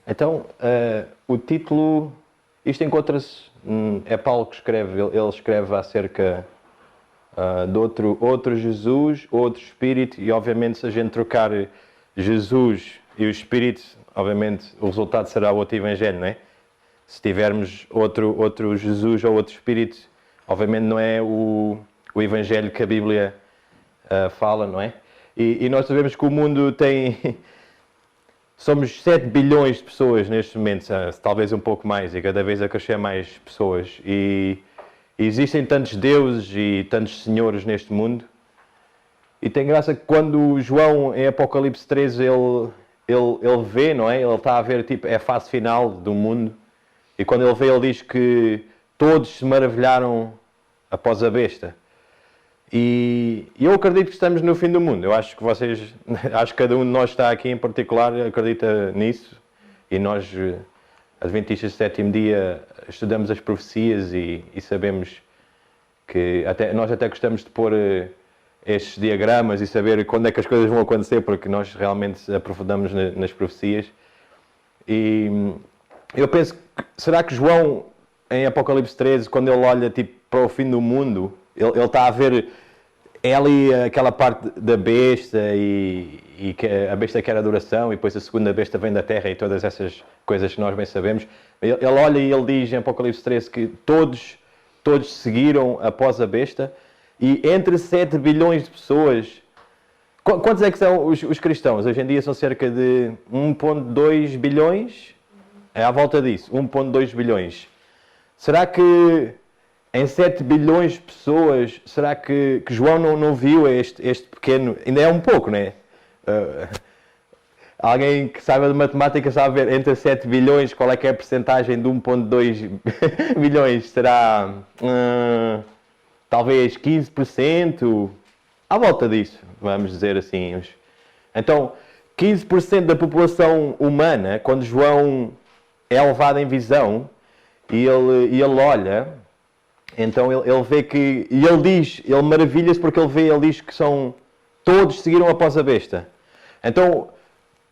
Então, o título, isto encontra-se, é Paulo que escreve, ele escreve acerca de outro Jesus, outro Espírito, e obviamente se a gente trocar Jesus e o Espírito, obviamente o resultado será outro Evangelho, não é? Se tivermos outro Jesus ou outro Espírito, obviamente não é o Evangelho que a Bíblia fala, não é? E nós sabemos que o mundo tem... Somos 7 bilhões de pessoas neste momento, talvez um pouco mais, e cada vez a crescer mais pessoas. E existem tantos deuses e tantos senhores neste mundo. E tem graça que quando João, em Apocalipse 13, ele vê, não é? Ele está a ver, tipo, é a fase final do mundo. E quando ele vê, ele diz que todos se maravilharam após a besta. E eu acredito que estamos no fim do mundo. Eu acho que acho que cada um de nós está aqui em particular, acredita nisso. E nós, adventistas do sétimo dia, estudamos as profecias e sabemos que nós até gostamos de pôr estes diagramas e saber quando é que as coisas vão acontecer, porque nós realmente aprofundamos nas profecias. E eu penso, será que João, em Apocalipse 13, quando ele olha tipo, para o fim do mundo, ele está a ver... É ali aquela parte da besta e que a besta quer adoração e depois a segunda besta vem da terra e todas essas coisas que nós bem sabemos. Ele olha e ele diz em Apocalipse 13 que todos seguiram após a besta e entre 7 bilhões de pessoas... Quantos é que são os cristãos? Hoje em dia são cerca de 1,2 bilhões? É à volta disso, 1,2 bilhões. Será que... Em 7 bilhões de pessoas, será que João não viu este pequeno... Ainda é um pouco, não é? Alguém que saiba de matemática sabe ver entre 7 bilhões qual é que é a percentagem de 1,2 bilhões? Será talvez 15%? À volta disso, vamos dizer assim. Então, 15% da população humana, quando João é levado em visão e ele olha... Então ele vê que... E ele maravilha-se porque ele diz que todos seguiram após a besta. Então,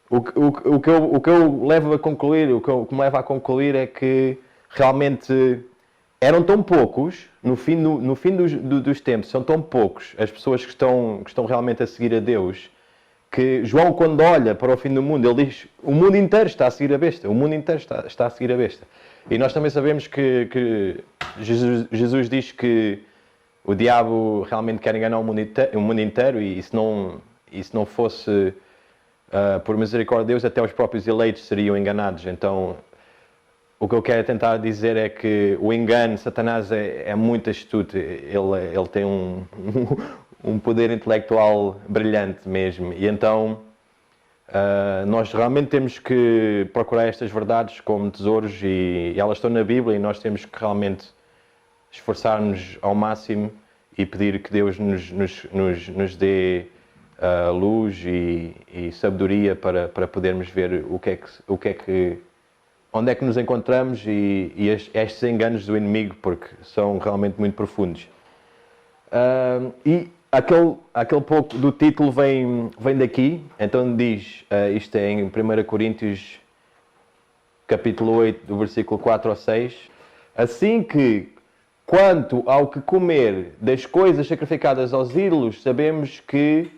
o que eu levo a concluir, o que me leva a concluir é que realmente eram tão poucos, no fim dos tempos, são tão poucos as pessoas que estão realmente a seguir a Deus, que João, quando olha para o fim do mundo, ele diz, o mundo inteiro está a seguir a besta, o mundo inteiro está a seguir a besta. E nós também sabemos que Jesus diz que o diabo realmente quer enganar o mundo inteiro e se não fosse por misericórdia de Deus, até os próprios eleitos seriam enganados. Então, o que eu quero tentar dizer é que o engano, Satanás é muito astuto, ele tem um poder intelectual brilhante mesmo. E então... nós realmente temos que procurar estas verdades como tesouros e elas estão na Bíblia e nós temos que realmente esforçar-nos ao máximo e pedir que Deus nos dê luz e sabedoria para podermos ver onde é que nos encontramos e estes enganos do inimigo, porque são realmente muito profundos. E aquele pouco do título vem daqui, então diz, isto é em 1 Coríntios capítulo 8, do versículo 4 ao 6, assim que, quanto ao que comer das coisas sacrificadas aos ídolos, sabemos que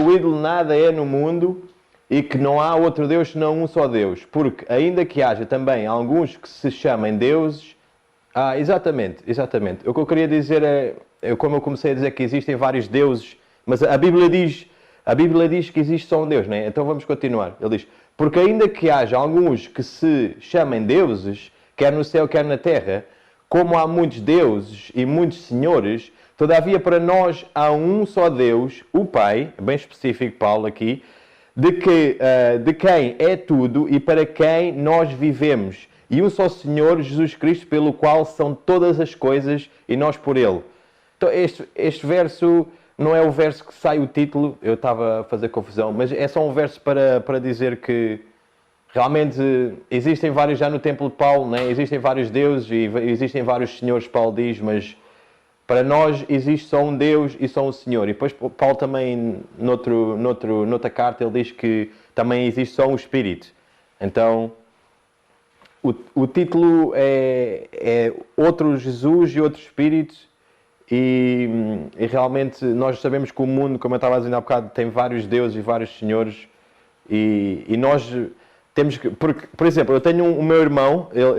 o ídolo nada é no mundo e que não há outro Deus senão um só Deus, porque ainda que haja também alguns que se chamem deuses... exatamente. O que eu queria dizer como eu comecei a dizer que existem vários deuses, mas a Bíblia diz que existe só um Deus, não é? Então vamos continuar. Ele diz, porque ainda que haja alguns que se chamem deuses, quer no céu, quer na terra, como há muitos deuses e muitos senhores, todavia para nós há um só Deus, o Pai, bem específico Paulo aqui, de quem é tudo e para quem nós vivemos, e um só Senhor, Jesus Cristo, pelo qual são todas as coisas e nós por Ele. Então este verso não é o verso que sai o título, eu estava a fazer confusão, mas é só um verso para dizer que realmente existem vários, já no templo de Paulo, né? Existem vários deuses e existem vários senhores, Paulo diz, mas para nós existe só um Deus e só um Senhor. E depois Paulo também, noutra carta, ele diz que também existe só um Espírito. Então, o título é Outro Jesus e Outro Espírito, e realmente nós sabemos que o mundo, como eu estava dizendo há bocado, tem vários deuses e vários senhores, e nós temos que... Por exemplo, eu tenho o meu irmão, ele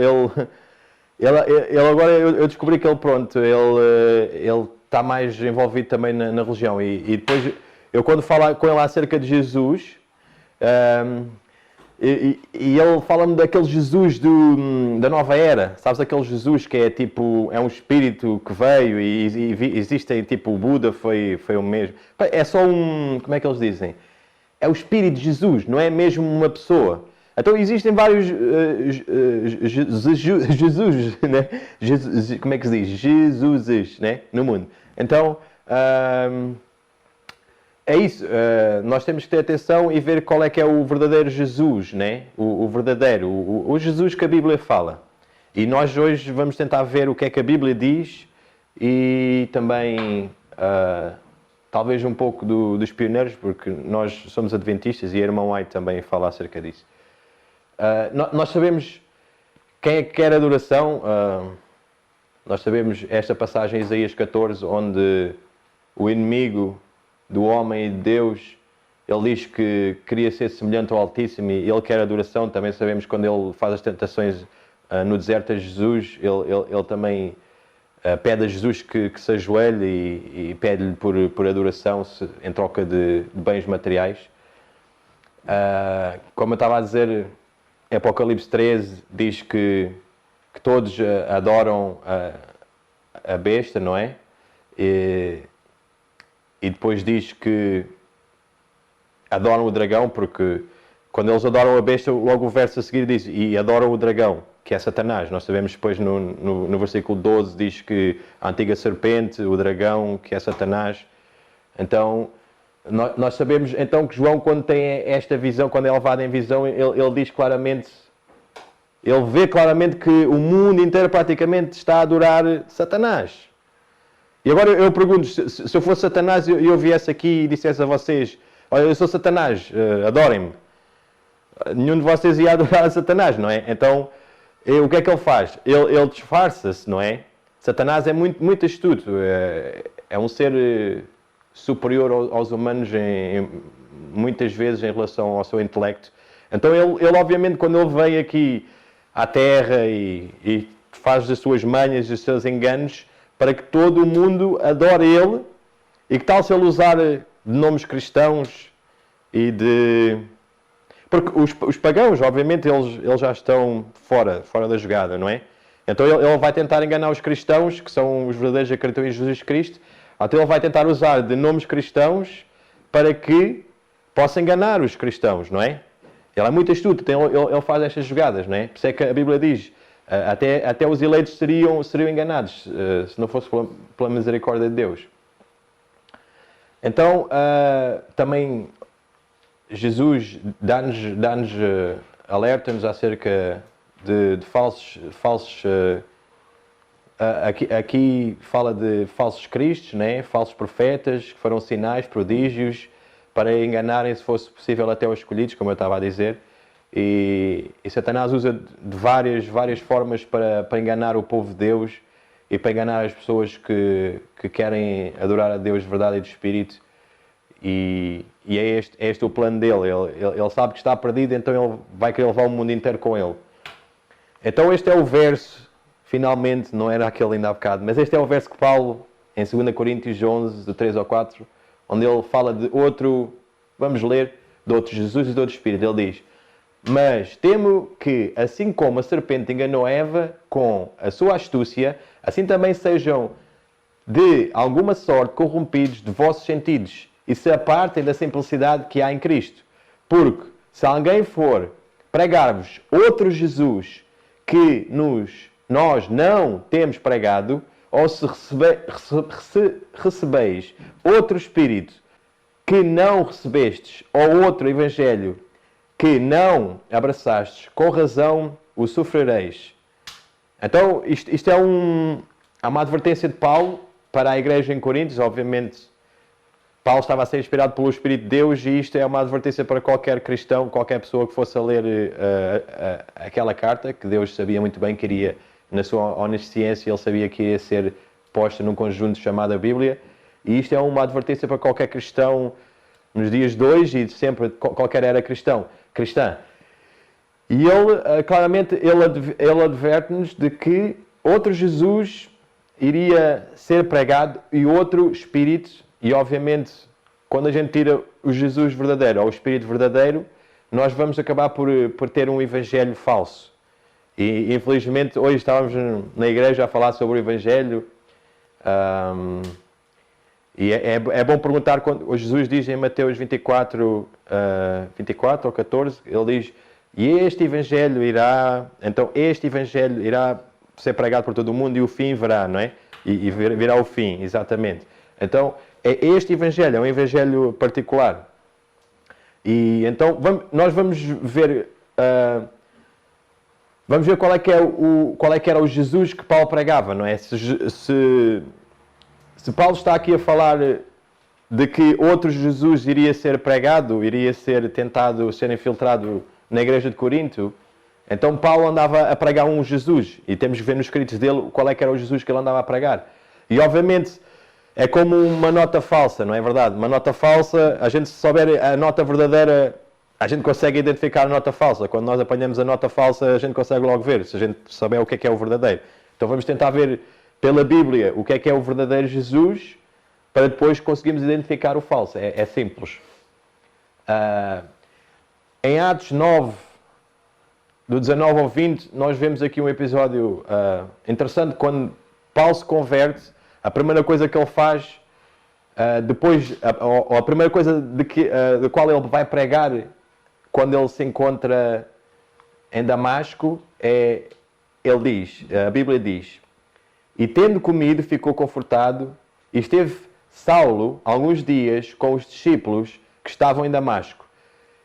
agora, eu descobri que ele, pronto, ele está mais envolvido também na religião, e depois, eu quando falo com ele acerca de Jesus... E ele fala-me daquele Jesus da nova era, sabes, aquele Jesus que é tipo, é um espírito que veio e existem, tipo, o Buda foi o mesmo. É só como é que eles dizem? É o espírito de Jesus, não é mesmo uma pessoa. Então existem vários Jesus, né? Como é que se diz? Jesuses, né? No mundo. Então... é isso, nós temos que ter atenção e ver qual é que é o verdadeiro Jesus, né? O verdadeiro, o Jesus que a Bíblia fala. E nós hoje vamos tentar ver o que é que a Bíblia diz e também talvez um pouco dos pioneiros, porque nós somos adventistas e a irmã White também fala acerca disso. Nós sabemos quem é que quer adoração, nós sabemos esta passagem em Isaías 14, onde o inimigo do homem e de Deus, ele diz que queria ser semelhante ao Altíssimo e ele quer adoração. Também sabemos quando ele faz as tentações no deserto a Jesus, ele também pede a Jesus que se ajoelhe e pede-lhe por adoração em troca de bens materiais. Como eu estava a dizer, em Apocalipse 13 diz que todos adoram a besta, não é? E depois diz que adoram o dragão, porque quando eles adoram a besta, logo o verso a seguir diz, e adoram o dragão, que é Satanás. Nós sabemos depois no versículo 12, diz que a antiga serpente, o dragão, que é Satanás. Então, nós sabemos então que João, quando tem esta visão, quando é levado em visão, ele diz claramente, ele vê claramente que o mundo inteiro praticamente está a adorar Satanás. E agora eu pergunto, se eu fosse Satanás e eu viesse aqui e dissesse a vocês, olha, eu sou Satanás, adorem-me. Nenhum de vocês ia adorar a Satanás, não é? Então, o que é que ele faz? Ele disfarça-se, não é? Satanás é muito astuto, é um ser superior aos humanos muitas vezes em relação ao seu intelecto. Então ele obviamente, quando ele vem aqui à Terra e faz as suas manhas, os seus enganos, para que todo o mundo adore ele, e que tal se ele usar de nomes cristãos e de... Porque os pagãos, obviamente, eles já estão fora da jogada, não é? Então ele vai tentar enganar os cristãos, que são os verdadeiros que acreditam em Jesus Cristo. Então ele vai tentar usar de nomes cristãos para que possa enganar os cristãos, não é? Ele é muito astuto, então ele faz estas jogadas, não é? Por isso é que a Bíblia diz... Até os eleitos seriam enganados, se não fosse pela misericórdia de Deus. Então, também Jesus dá-nos alerta-nos acerca de falsos aqui fala de falsos cristos, né? Falsos profetas, que foram sinais, prodígios, para enganarem, se fosse possível, até os escolhidos, como eu estava a dizer. E Satanás usa de várias formas para enganar o povo de Deus e para enganar as pessoas que querem adorar a Deus de verdade e de Espírito. E é este o plano dele. Ele sabe que está perdido, então ele vai querer levar o mundo inteiro com ele. Então este é o verso, finalmente, não era aquele ainda há bocado, mas este é o verso que Paulo, em 2 Coríntios 11, de 3 ao 4, onde ele fala de outro, vamos ler, de outro Jesus e de outro Espírito. Ele diz: mas temo que, assim como a serpente enganou Eva com a sua astúcia, assim também sejam de alguma sorte corrompidos de vossos sentidos e se apartem da simplicidade que há em Cristo. Porque se alguém for pregar-vos outro Jesus que nós não temos pregado, ou se recebeis outro Espírito que não recebestes, ou outro Evangelho que não abraçastes, com razão o sofrereis. Então, isto é uma advertência de Paulo para a igreja em Coríntios. Obviamente, Paulo estava a ser inspirado pelo Espírito de Deus e isto é uma advertência para qualquer cristão, qualquer pessoa que fosse a ler aquela carta, que Deus sabia muito bem que iria, na sua onisciência, ele sabia que iria ser posta num conjunto chamado a Bíblia. E isto é uma advertência para qualquer cristão nos dias de hoje e de sempre, qualquer era cristã. E ele, claramente, ele adverte-nos de que outro Jesus iria ser pregado e outro Espírito, e obviamente, quando a gente tira o Jesus verdadeiro ou o Espírito verdadeiro, nós vamos acabar por ter um Evangelho falso. E infelizmente, hoje estávamos na igreja a falar sobre o Evangelho, e é bom perguntar, quando o Jesus diz em Mateus 24 ou 14, ele diz, e este Evangelho irá ser pregado por todo o mundo e o fim virá, não é? E virá o fim, exatamente. Então, este Evangelho é um Evangelho particular. E então, nós vamos ver qual é que era o Jesus que Paulo pregava, não é? Se Paulo está aqui a falar de que outro Jesus iria ser pregado, iria ser tentado ser infiltrado na igreja de Corinto, então Paulo andava a pregar um Jesus, e temos que ver nos escritos dele qual é que era o Jesus que ele andava a pregar. E obviamente é como uma nota falsa, não é verdade? Uma nota falsa, a gente se souber a nota verdadeira, a gente consegue identificar a nota falsa. Quando nós apanhamos a nota falsa, a gente consegue logo ver, se a gente souber o que é o verdadeiro. Então vamos tentar ver pela Bíblia o que é o verdadeiro Jesus, para depois conseguirmos identificar o falso. É simples. Em Atos 9, do 19 ao 20, nós vemos aqui um episódio interessante. Quando Paulo se converte, a primeira coisa que ele faz, ou a primeira coisa de qual ele vai pregar quando ele se encontra em Damasco, ele diz, a Bíblia diz, e tendo comido, ficou confortado, e esteve Saulo alguns dias com os discípulos que estavam em Damasco.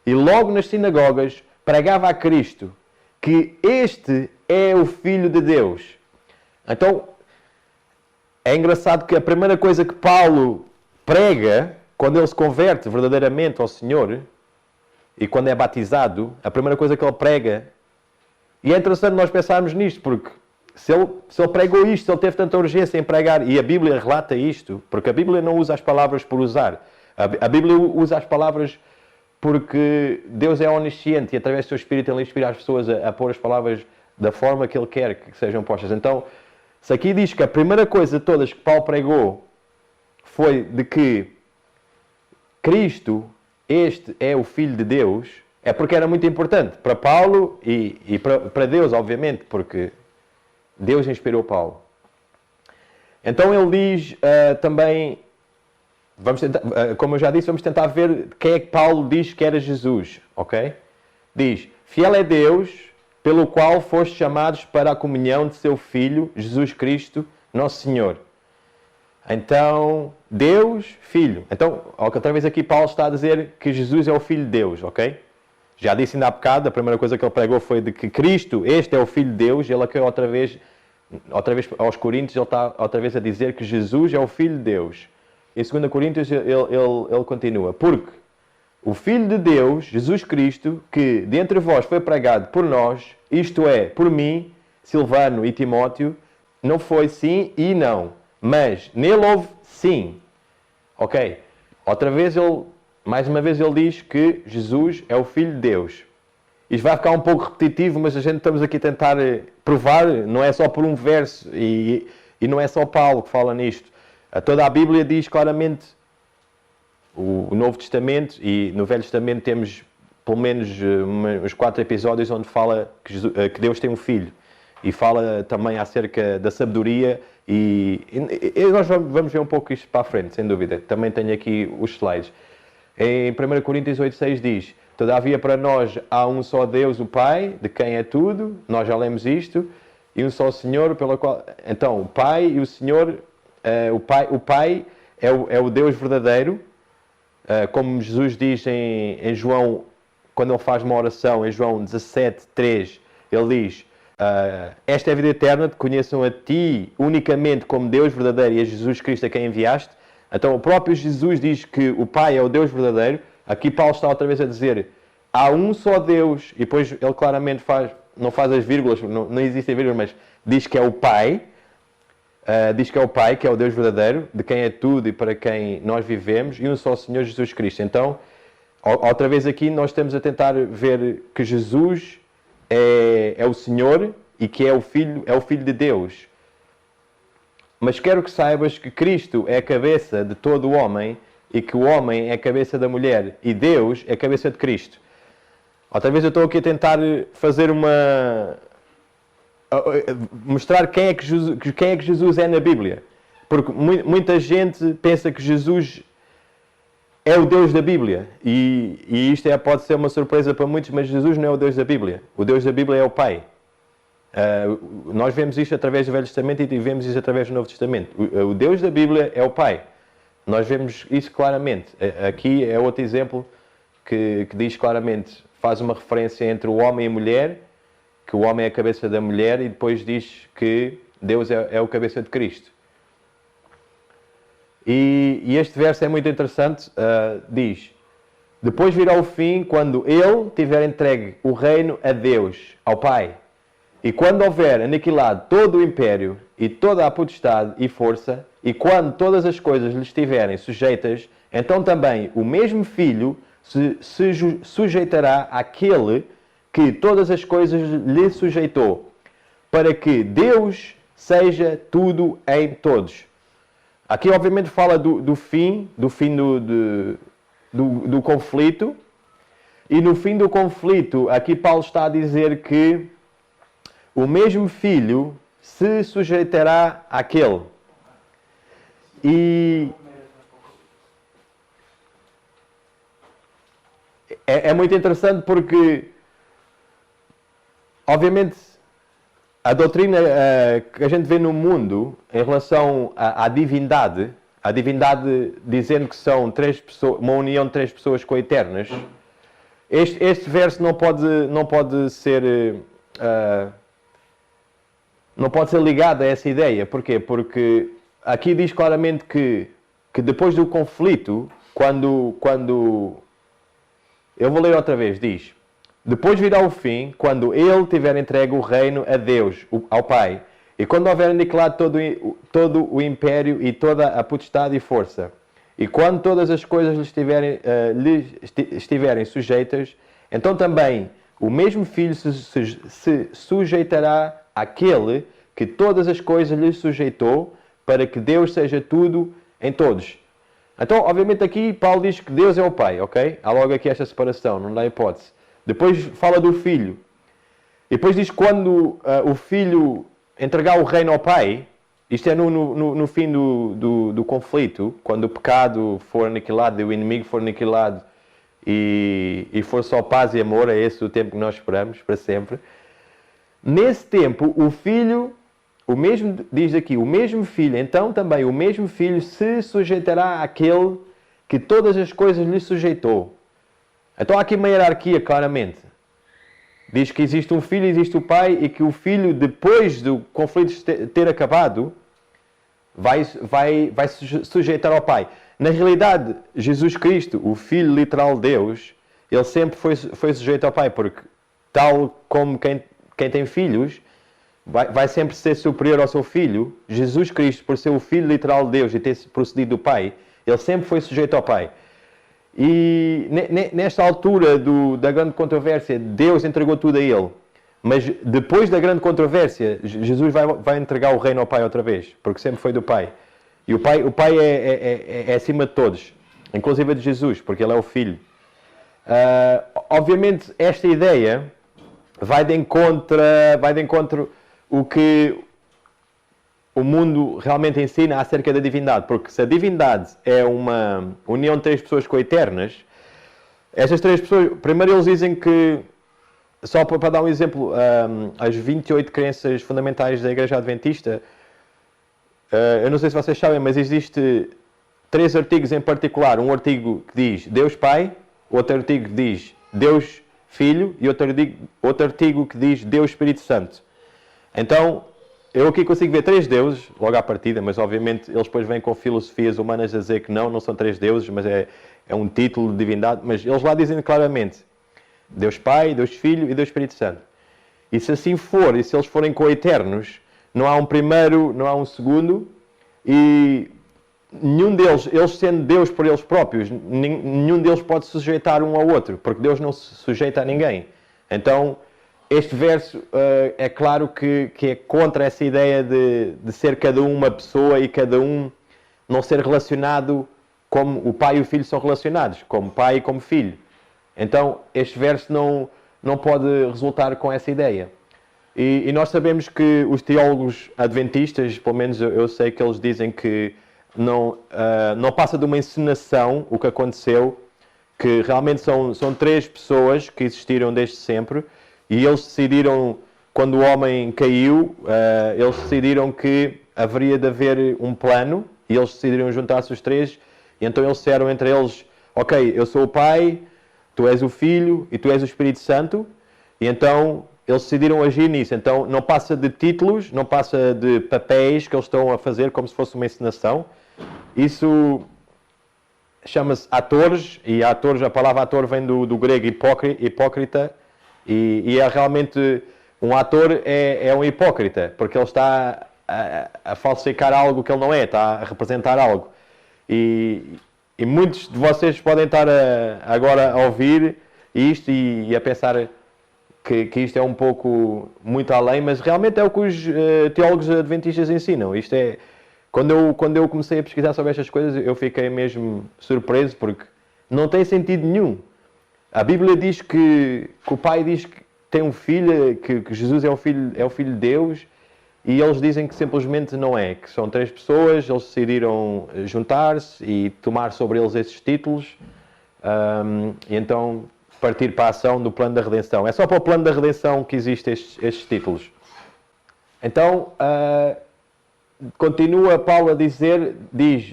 E logo nas sinagogas pregava a Cristo, que este é o Filho de Deus. Então, é engraçado que a primeira coisa que Paulo prega, quando ele se converte verdadeiramente ao Senhor, e quando é batizado, a primeira coisa que ele prega, e é interessante nós pensarmos nisto, porque se ele pregou isto, se ele teve tanta urgência em pregar, e a Bíblia relata isto, porque a Bíblia não usa as palavras por usar, a Bíblia usa as palavras porque Deus é onisciente e através do seu Espírito Ele inspira as pessoas a pôr as palavras da forma que Ele quer que sejam postas. Então, se aqui diz que a primeira coisa de todas que Paulo pregou foi de que Cristo, este é o Filho de Deus, é porque era muito importante para Paulo e para Deus, obviamente, porque Deus inspirou Paulo. Então ele diz também, como eu já disse, vamos tentar ver quem é que Paulo diz que era Jesus, ok? Diz, fiel é Deus, pelo qual foste chamados para a comunhão de seu Filho, Jesus Cristo, nosso Senhor. Então, Deus, Filho. Então, outra vez aqui Paulo está a dizer que Jesus é o Filho de Deus, ok? Já disse ainda há bocado, a primeira coisa que ele pregou foi de que Cristo, este é o Filho de Deus, e ele aqui outra vez aos Coríntios, ele está outra vez a dizer que Jesus é o Filho de Deus. Em 2 Coríntios ele continua, porque o Filho de Deus, Jesus Cristo, que dentre vós foi pregado por nós, isto é, por mim, Silvano e Timóteo, não foi sim e não, mas nele houve sim. Ok? Mais uma vez ele diz que Jesus é o Filho de Deus. Isto vai ficar um pouco repetitivo, mas a gente estamos aqui a tentar provar, não é só por um verso, e não é só Paulo que fala nisto. Toda a Bíblia diz claramente, o Novo Testamento, e no Velho Testamento temos pelo menos uns 4 episódios onde fala que Deus tem um filho. E fala também acerca da sabedoria, e nós vamos ver um pouco isto para a frente, sem dúvida. Também tenho aqui os slides. Em 1 Coríntios 8,6 diz, todavia para nós há um só Deus, o Pai, de quem é tudo, nós já lemos isto, e um só Senhor, pelo qual... Então, o Pai e o Senhor, o Pai é o Deus verdadeiro, como Jesus diz em João, quando ele faz uma oração, em João 17,3, ele diz, esta é a vida eterna, te conheçam a ti unicamente como Deus verdadeiro e a Jesus Cristo a quem enviaste. Então o próprio Jesus diz que o Pai é o Deus verdadeiro. Aqui Paulo está outra vez a dizer, há um só Deus, e depois ele claramente não faz as vírgulas, não existem vírgulas, mas diz que é o Pai. Diz que é o Pai, que é o Deus verdadeiro, de quem é tudo e para quem nós vivemos, e um só Senhor Jesus Cristo. Então, outra vez aqui nós estamos a tentar ver que Jesus é o Senhor e que é o Filho de Deus. Mas quero que saibas que Cristo é a cabeça de todo o homem e que o homem é a cabeça da mulher e Deus é a cabeça de Cristo. Outra vez eu estou aqui a tentar fazer mostrar quem é que Jesus é na Bíblia. Porque muita gente pensa que Jesus é o Deus da Bíblia. E isto pode ser uma surpresa para muitos, mas Jesus não é o Deus da Bíblia. O Deus da Bíblia é o Pai. Nós vemos isto através do Velho Testamento e vemos isto através do Novo Testamento. O Deus da Bíblia é o Pai. Nós vemos isso claramente. Aqui é outro exemplo que diz claramente, faz uma referência entre o homem e a mulher, que o homem é a cabeça da mulher, e depois diz que Deus é o cabeça de Cristo. E este verso é muito interessante, diz, depois virá o fim quando ele tiver entregue o reino a Deus, ao Pai. E quando houver aniquilado todo o império e toda a potestade e força, e quando todas as coisas lhe estiverem sujeitas, então também o mesmo Filho se sujeitará àquele que todas as coisas lhe sujeitou, para que Deus seja tudo em todos. Aqui obviamente fala do fim do conflito, e no fim do conflito, aqui Paulo está a dizer que o mesmo Filho se sujeitará àquele. E é muito interessante porque, obviamente, a doutrina que a gente vê no mundo em relação à divindade, a divindade dizendo que são uma união de três pessoas coeternas, este verso não pode ser ligado a essa ideia. Porquê? Porque aqui diz claramente que depois do conflito, quando eu vou ler outra vez, diz, depois virá o fim, quando ele tiver entregue o reino a Deus, ao Pai, e quando houver aniquilado todo o império e toda a potestade e força, e quando todas as coisas lhe estiverem sujeitas, então também o mesmo Filho se sujeitará àquele que todas as coisas lhe sujeitou, para que Deus seja tudo em todos. Então, obviamente aqui Paulo diz que Deus é o Pai, ok? Há logo aqui esta separação, não dá hipótese. Depois fala do Filho. E depois diz que quando o Filho entregar o reino ao Pai, isto é no fim do conflito, quando o pecado for aniquilado e o inimigo for aniquilado e for só paz e amor, é esse o tempo que nós esperamos, para sempre. Nesse tempo, o Filho, diz aqui, o mesmo Filho, então também o mesmo Filho se sujeitará àquele que todas as coisas lhe sujeitou. Então há aqui uma hierarquia, claramente. Diz que existe um Filho, existe o Pai, e que o Filho, depois do conflito ter acabado, vai se sujeitar ao Pai. Na realidade, Jesus Cristo, o Filho literal de Deus, ele sempre foi sujeito ao Pai, porque tal como quem tem filhos, vai sempre ser superior ao seu Filho. Jesus Cristo, por ser o Filho literal de Deus e ter procedido do Pai, ele sempre foi sujeito ao Pai. E nesta altura da grande controvérsia, Deus entregou tudo a ele. Mas depois da grande controvérsia, Jesus vai entregar o reino ao Pai outra vez, porque sempre foi do Pai. E o Pai é acima de todos, inclusive de Jesus, porque ele é o Filho. Obviamente, esta ideia vai de encontro o que o mundo realmente ensina acerca da divindade. Porque se a divindade é uma união de três pessoas coeternas, estas três pessoas, primeiro eles dizem que, só para dar um exemplo, as 28 crenças fundamentais da Igreja Adventista, eu não sei se vocês sabem, mas existe 3 artigos em particular. Um artigo que diz Deus Pai, outro artigo que diz Deus Filho e outro artigo que diz Deus Espírito Santo. Então, eu aqui consigo ver 3 deuses, logo à partida, mas obviamente eles depois vêm com filosofias humanas a dizer que não são 3 deuses, mas é um título de divindade. Mas eles lá dizem claramente Deus Pai, Deus Filho e Deus Espírito Santo. E se assim for, e se eles forem coeternos, não há um primeiro, não há um segundo, e nenhum deles, eles sendo Deus por eles próprios, nenhum deles pode se sujeitar um ao outro, porque Deus não se sujeita a ninguém. Então, este verso é claro que é contra essa ideia de ser cada um uma pessoa e cada um não ser relacionado como o pai e o filho são relacionados, como pai e como filho. Então, este verso não pode resultar com essa ideia. E nós sabemos que os teólogos adventistas, pelo menos eu sei que eles dizem que não passa de uma encenação o que aconteceu, que realmente são 3 pessoas que existiram desde sempre, e eles decidiram, quando o homem caiu, eles decidiram que haveria de haver um plano, e eles decidiram juntar-se os 3, e então eles disseram entre eles, ok, eu sou o Pai, tu és o Filho e tu és o Espírito Santo, e então eles decidiram agir nisso. Então não passa de títulos, não passa de papéis que eles estão a fazer como se fosse uma encenação. Isso chama-se atores, e atores, a palavra ator vem do grego hipócrita, e é realmente, um ator é um hipócrita, porque ele está a falsificar algo que ele não é, está a representar algo. E muitos de vocês podem estar agora a ouvir isto e a pensar que isto é um pouco muito além, mas realmente é o que os teólogos adventistas ensinam. Isto é, quando eu comecei a pesquisar sobre estas coisas, eu fiquei mesmo surpreso, porque não tem sentido nenhum. A Bíblia diz que o Pai diz que tem um filho, que Jesus é o filho de Deus, e eles dizem que simplesmente não é, que são 3 pessoas, eles decidiram juntar-se e tomar sobre eles esses títulos, e então partir para a ação do plano da redenção. É só para o plano da redenção que existem estes títulos. Então, continua Paulo a diz,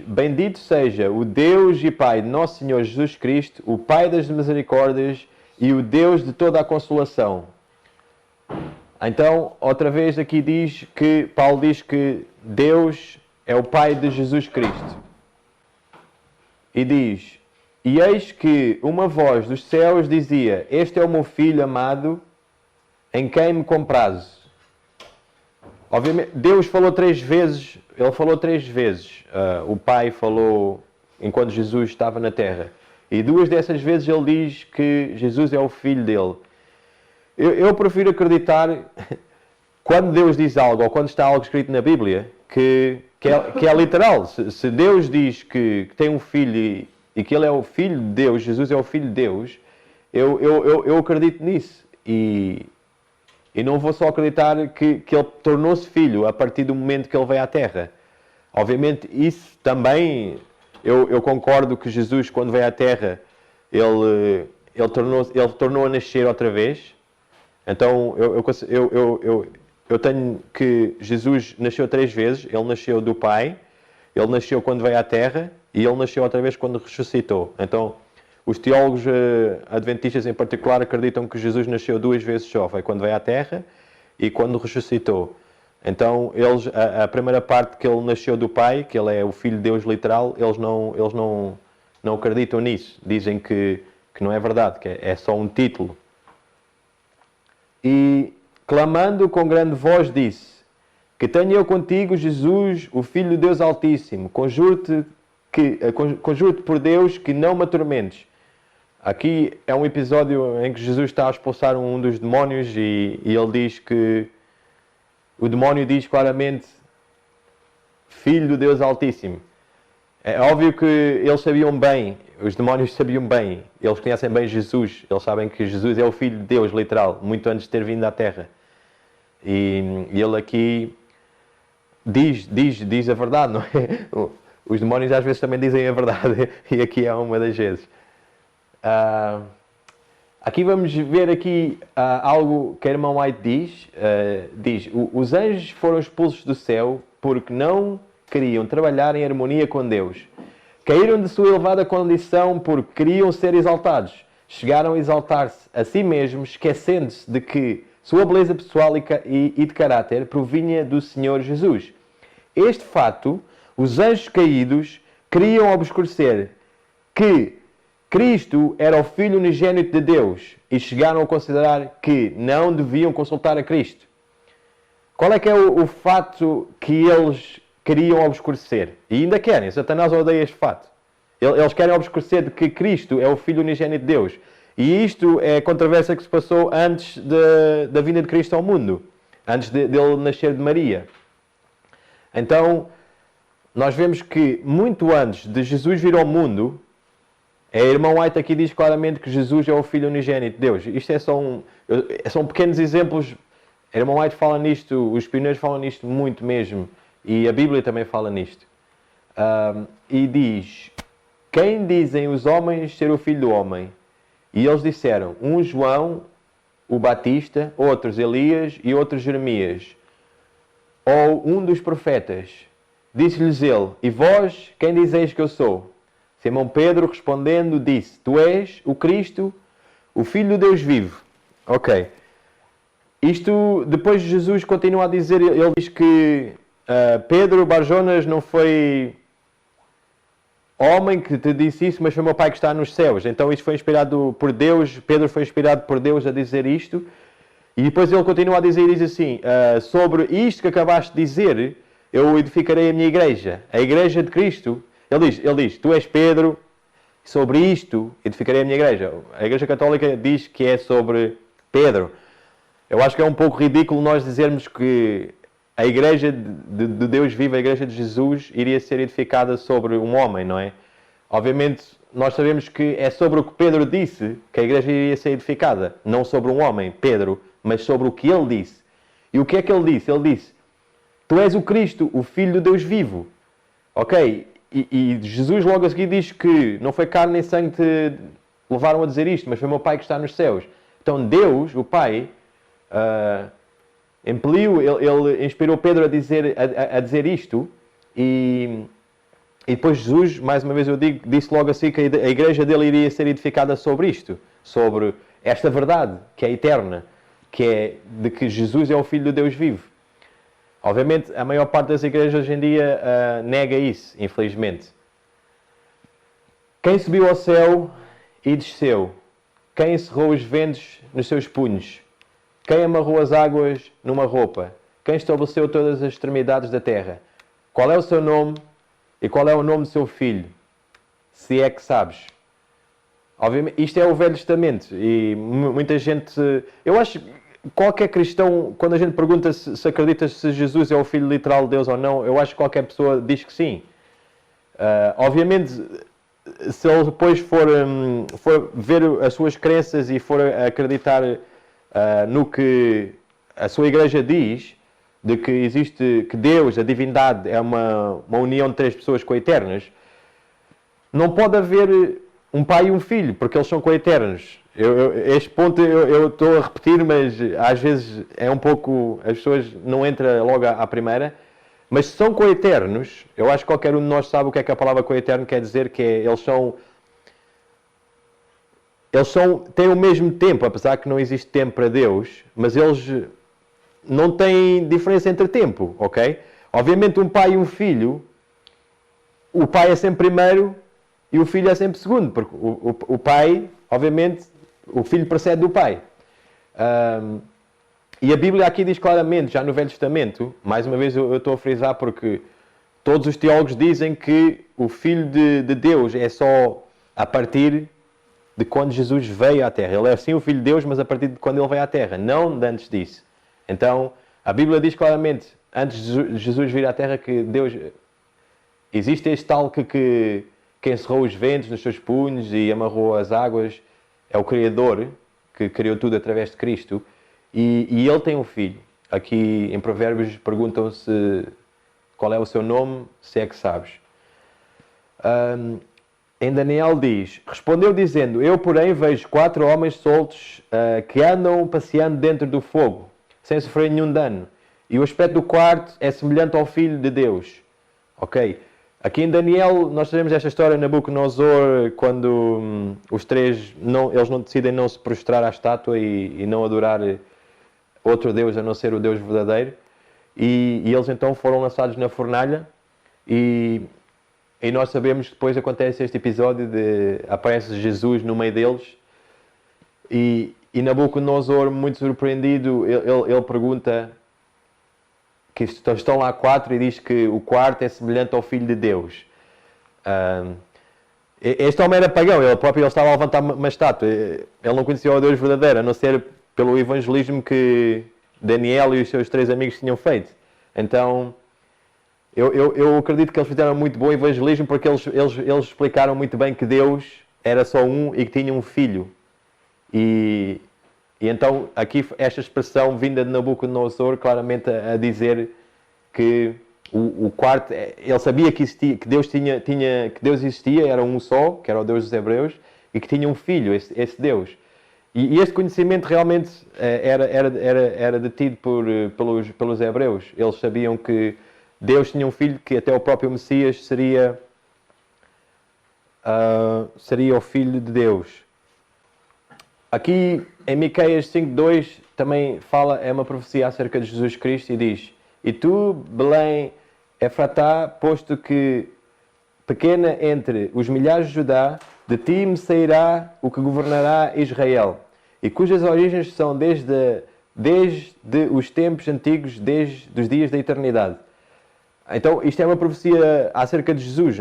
bendito seja o Deus e Pai de nosso Senhor Jesus Cristo, o Pai das misericórdias e o Deus de toda a consolação. Então, outra vez aqui Paulo diz que Deus é o Pai de Jesus Cristo. E diz, e eis que uma voz dos céus dizia, este é o meu Filho amado, em quem me comprazo. Obviamente, Deus falou 3 vezes, ele falou 3 vezes. O Pai falou enquanto Jesus estava na terra. E 2 dessas vezes ele diz que Jesus é o Filho dele. Eu prefiro acreditar, quando Deus diz algo, ou quando está algo escrito na Bíblia, que é literal. Se Deus diz que tem um Filho e que Ele é o Filho de Deus, Jesus é o Filho de Deus, eu acredito nisso. E não vou só acreditar que Ele tornou-se Filho a partir do momento que Ele veio à Terra. Obviamente, isso também, eu concordo que Jesus, quando veio à Terra, Ele tornou a nascer outra vez. Então, eu tenho que Jesus nasceu 3 vezes. Ele nasceu do Pai, ele nasceu quando veio à Terra e ele nasceu outra vez quando ressuscitou. Então, os teólogos adventistas em particular acreditam que Jesus nasceu 2 vezes só. Foi quando veio à Terra e quando ressuscitou. Então, a primeira parte que ele nasceu do Pai, que ele é o Filho de Deus literal, eles não acreditam nisso. Dizem que não é verdade, que é só um título. E, clamando com grande voz, disse, que tenho eu contigo, Jesus, o Filho de Deus Altíssimo, conjuro-te por Deus que não me atormentes. Aqui é um episódio em que Jesus está a expulsar um dos demónios e ele diz que o demónio diz claramente Filho do Deus Altíssimo. É óbvio que eles sabiam bem, os demónios sabiam bem, eles conhecem bem Jesus, eles sabem que Jesus é o Filho de Deus, literal, muito antes de ter vindo à Terra. E ele aqui diz a verdade, não é? Os demónios às vezes também dizem a verdade, e aqui é uma das vezes. Aqui vamos ver algo que a irmã White diz, os anjos foram expulsos do céu porque não queriam trabalhar em harmonia com Deus. Caíram de sua elevada condição porque queriam ser exaltados. Chegaram a exaltar-se a si mesmos, esquecendo-se de que Sua beleza pessoal e de caráter provinha do Senhor Jesus. Este fato, os anjos caídos queriam obscurecer que Cristo era o Filho unigênito de Deus e chegaram a considerar que não deviam consultar a Cristo. Qual é que é o fato que eles queriam obscurecer? E ainda querem, Satanás odeia este fato. Eles querem obscurecer de que Cristo é o Filho unigênito de Deus. E isto é a controvérsia que se passou antes da vinda de Cristo ao mundo. Antes dele nascer de Maria. Então, nós vemos que muito antes de Jesus vir ao mundo, a irmã White aqui diz claramente que Jesus é o Filho unigênito de Deus. Isto são pequenos exemplos. A irmã White fala nisto, os pioneiros falam nisto muito mesmo. E a Bíblia também fala nisto. E diz: quem dizem os homens ser o Filho do Homem? E eles disseram, um João, o Batista, outros Elias e outros Jeremias. Ou um dos profetas. Disse-lhes ele, e vós, quem dizeis que eu sou? Simão Pedro, respondendo, disse, tu és o Cristo, o Filho do Deus vivo. Ok. Isto, depois Jesus continua a dizer, ele diz que Pedro Barjonas não foi homem que te disse isso, mas foi meu Pai que está nos céus. Então isto foi inspirado por Deus, Pedro foi inspirado por Deus a dizer isto. E depois ele continua a dizer, diz assim, sobre isto que acabaste de dizer, eu edificarei a minha igreja, a igreja de Cristo. Ele diz, tu és Pedro, sobre isto edificarei a minha igreja. A Igreja Católica diz que é sobre Pedro. Eu acho que é um pouco ridículo nós dizermos que a igreja de Deus vivo, a igreja de Jesus, iria ser edificada sobre um homem, não é? Obviamente, nós sabemos que é sobre o que Pedro disse que a igreja iria ser edificada. Não sobre um homem, Pedro, mas sobre o que ele disse. E o que é que ele disse? Ele disse, tu és o Cristo, o Filho do Deus vivo. Ok? E Jesus logo a seguir diz que não foi carne nem sangue que te levaram a dizer isto, mas foi meu Pai que está nos céus. Então Deus, o Pai, impeliu, ele inspirou Pedro a dizer isto e depois Jesus, mais uma vez eu digo, disse logo assim que a igreja dele iria ser edificada sobre isto, sobre esta verdade que é eterna, que é de que Jesus é o Filho do Deus vivo. Obviamente, a maior parte das igrejas hoje em dia nega isso, infelizmente. Quem subiu ao céu e desceu? Quem encerrou os ventos nos seus punhos? Quem amarrou as águas numa roupa? Quem estabeleceu todas as extremidades da terra? Qual é o seu nome e qual é o nome do seu filho? Se é que sabes. Obviamente, isto é o Velho Testamento e muita gente... Eu acho que qualquer cristão, quando a gente pergunta se acredita se Jesus é o Filho literal de Deus ou não, eu acho que qualquer pessoa diz que sim. Obviamente, se ele depois for ver as suas crenças e for acreditar no que a sua igreja diz, de que existe, que Deus, a divindade, é uma união de três pessoas coeternas, não pode haver um pai e um filho, porque eles são coeternos. Este ponto eu estou a repetir, mas às vezes é um pouco... As pessoas não entram logo à primeira. Mas se são coeternos, eu acho que qualquer um de nós sabe o que é que a palavra coeterno quer dizer, que é, eles têm o mesmo tempo, apesar que não existe tempo para Deus, mas eles não têm diferença entre tempo, ok? Obviamente um pai e um filho, o pai é sempre primeiro e o filho é sempre segundo, porque o pai, obviamente, o filho precede do pai. E a Bíblia aqui diz claramente, já no Velho Testamento, mais uma vez eu estou a frisar porque todos os teólogos dizem que o Filho de Deus é só a partir de quando Jesus veio à Terra. Ele é sim o Filho de Deus, mas a partir de quando ele veio à Terra, não de antes disso. Então, a Bíblia diz claramente, antes de Jesus vir à Terra, que Deus... Existe este tal que encerrou os ventos nos seus punhos e amarrou as águas. É o Criador que criou tudo através de Cristo. E ele tem um filho. Aqui em Provérbios perguntam-se qual é o seu nome, se é que sabes. Em Daniel diz, respondeu dizendo, eu porém vejo 4 homens soltos que andam passeando dentro do fogo, sem sofrer nenhum dano. E o aspecto do quarto é semelhante ao Filho de Deus. Ok? Aqui em Daniel, nós sabemos esta história, Nabucodonosor, quando os três, eles não decidem não se prostrar à estátua e não adorar outro Deus a não ser o Deus verdadeiro. E eles então foram lançados na fornalha e nós sabemos que depois acontece este episódio de aparece Jesus no meio deles e Nabucodonosor, muito surpreendido, ele pergunta que estão lá 4 e diz que o quarto é semelhante ao Filho de Deus. Este homem era pagão, ele estava a levantar uma estátua, ele não conhecia o Deus verdadeiro, a não ser pelo evangelismo que Daniel e os seus 3 amigos tinham feito. Então, eu acredito que eles fizeram muito bom evangelismo porque eles explicaram muito bem que Deus era só um e que tinha um filho. E então, aqui, esta expressão vinda de Nabucodonosor, claramente a dizer que o quarto, ele sabia que existia, que Deus que Deus existia, era um só, que era o Deus dos Hebreus, e que tinha um filho, esse Deus. E este conhecimento realmente era detido pelos hebreus. Eles sabiam que Deus tinha um filho, que até o próprio Messias seria o Filho de Deus. Aqui em Miqueias 5:2 também é uma profecia acerca de Jesus Cristo e diz: E tu, Belém, Efratá, posto que pequena entre os milhares de Judá, de ti me sairá o que governará Israel, e cujas origens são desde os tempos antigos, desde os dias da eternidade. Então, isto é uma profecia acerca de Jesus.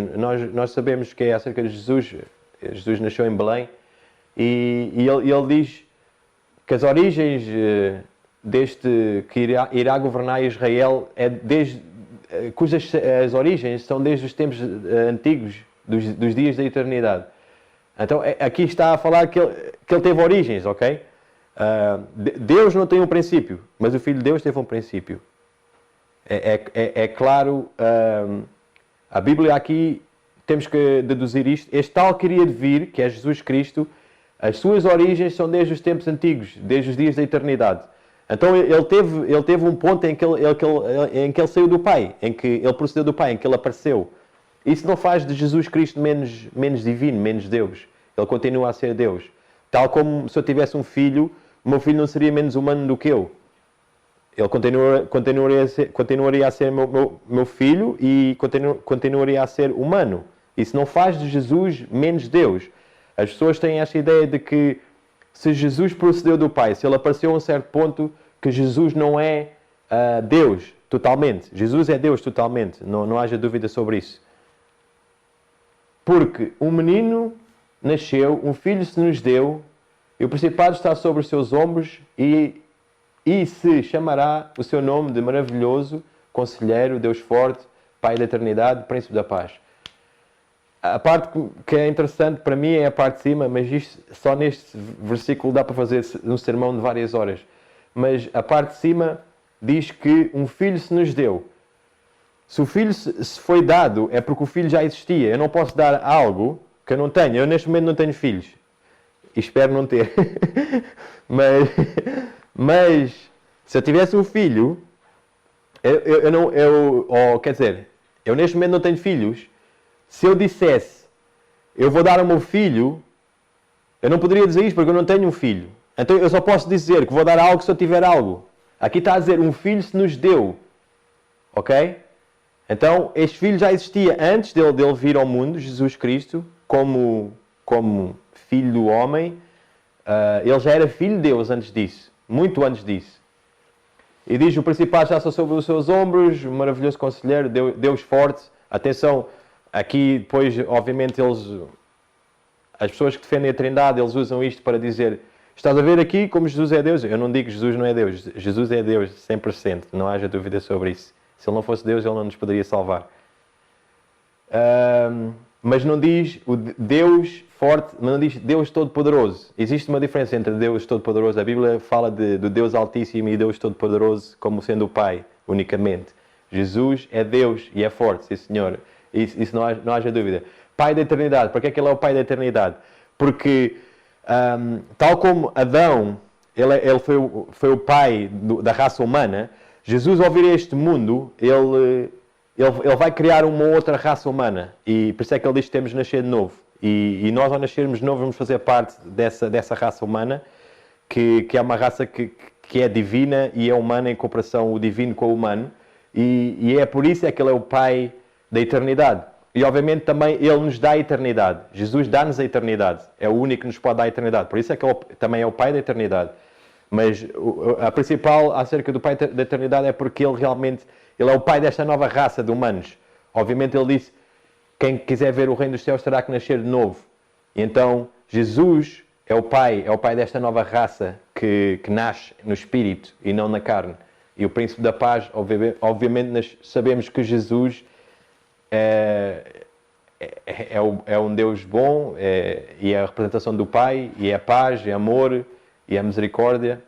Nós sabemos que é acerca de Jesus. Jesus nasceu em Belém. E ele diz que as origens deste que irá governar Israel cujas as origens são desde os tempos antigos, dos dias da eternidade. Então, aqui está a falar que ele teve origens, ok? Deus não tem um princípio, mas o Filho de Deus teve um princípio. É claro, a Bíblia aqui, temos que deduzir isto. Este tal que iria vir, que é Jesus Cristo, as suas origens são desde os tempos antigos, desde os dias da eternidade. Então ele teve um ponto em que ele saiu do Pai, em que ele procedeu do Pai, em que ele apareceu. Isso não faz de Jesus Cristo menos divino, menos Deus. Ele continua a ser Deus. Tal como se eu tivesse um filho, o meu filho não seria menos humano do que eu. Ele continuaria a ser meu filho e continuaria a ser humano. Isso não faz de Jesus menos Deus. As pessoas têm esta ideia de que se Jesus procedeu do Pai, se ele apareceu a um certo ponto, que Jesus não é Deus totalmente. Jesus é Deus totalmente. Não haja dúvida sobre isso. Porque um menino nasceu, um filho se nos deu, e o principado está sobre os seus ombros, e se chamará o seu nome de maravilhoso, Conselheiro, Deus Forte, Pai da Eternidade, Príncipe da Paz. A parte que é interessante para mim é a parte de cima, mas isto, só neste versículo dá para fazer um sermão de várias horas. Mas a parte de cima diz que um filho se nos deu. Se o filho se foi dado, é porque o filho já existia. Eu não posso dar algo que eu não tenho. Eu neste momento não tenho filhos. E espero não ter. Mas se eu tivesse um filho, eu neste momento não tenho filhos. Se eu dissesse, eu vou dar ao meu filho, eu não poderia dizer isto porque eu não tenho um filho. Então eu só posso dizer que vou dar algo se eu tiver algo. Aqui está a dizer, um filho se nos deu. Ok? Então, este filho já existia antes dele vir ao mundo, Jesus Cristo, como filho do homem. Ele já era filho de Deus antes disso. Muito antes disso. E diz, o principado já está sobre os seus ombros, maravilhoso conselheiro, Deus forte. Atenção, aqui depois, obviamente, as pessoas que defendem a Trindade, eles usam isto para dizer, estás a ver aqui como Jesus é Deus? Eu não digo que Jesus não é Deus. Jesus é Deus 100%. Não haja dúvida sobre isso. Se Ele não fosse Deus, Ele não nos poderia salvar. Mas não diz o Deus forte, mas não diz Deus Todo-Poderoso. Existe uma diferença entre Deus Todo-Poderoso. A Bíblia fala do Deus Altíssimo e Deus Todo-Poderoso como sendo o Pai, unicamente. Jesus é Deus e é forte, sim Senhor. Isso não haja dúvida. Pai da eternidade. Por que é que Ele é o Pai da eternidade? Porque, tal como Adão, ele foi o pai da raça humana, Jesus, ao vir a este mundo, ele vai criar uma outra raça humana. E por isso é que ele diz que temos de nascer de novo. E nós, ao nascermos de novo, vamos fazer parte dessa raça humana, que é uma raça que é divina e é humana em cooperação, o divino com o humano. E é por isso é que ele é o Pai da eternidade. E obviamente também ele nos dá a eternidade. Jesus dá-nos a eternidade. É o único que nos pode dar a eternidade. Por isso é que ele também é o Pai da eternidade. Mas a principal acerca do Pai da eternidade é porque ele realmente ele é o Pai desta nova raça de humanos. Obviamente ele disse, quem quiser ver o reino dos céus terá que nascer de novo. E então Jesus é o Pai desta nova raça que nasce no Espírito e não na carne. E o Príncipe da Paz, obviamente nós sabemos que Jesus é um Deus bom, e é a representação do Pai, e é a paz, e é amor, e é a misericórdia.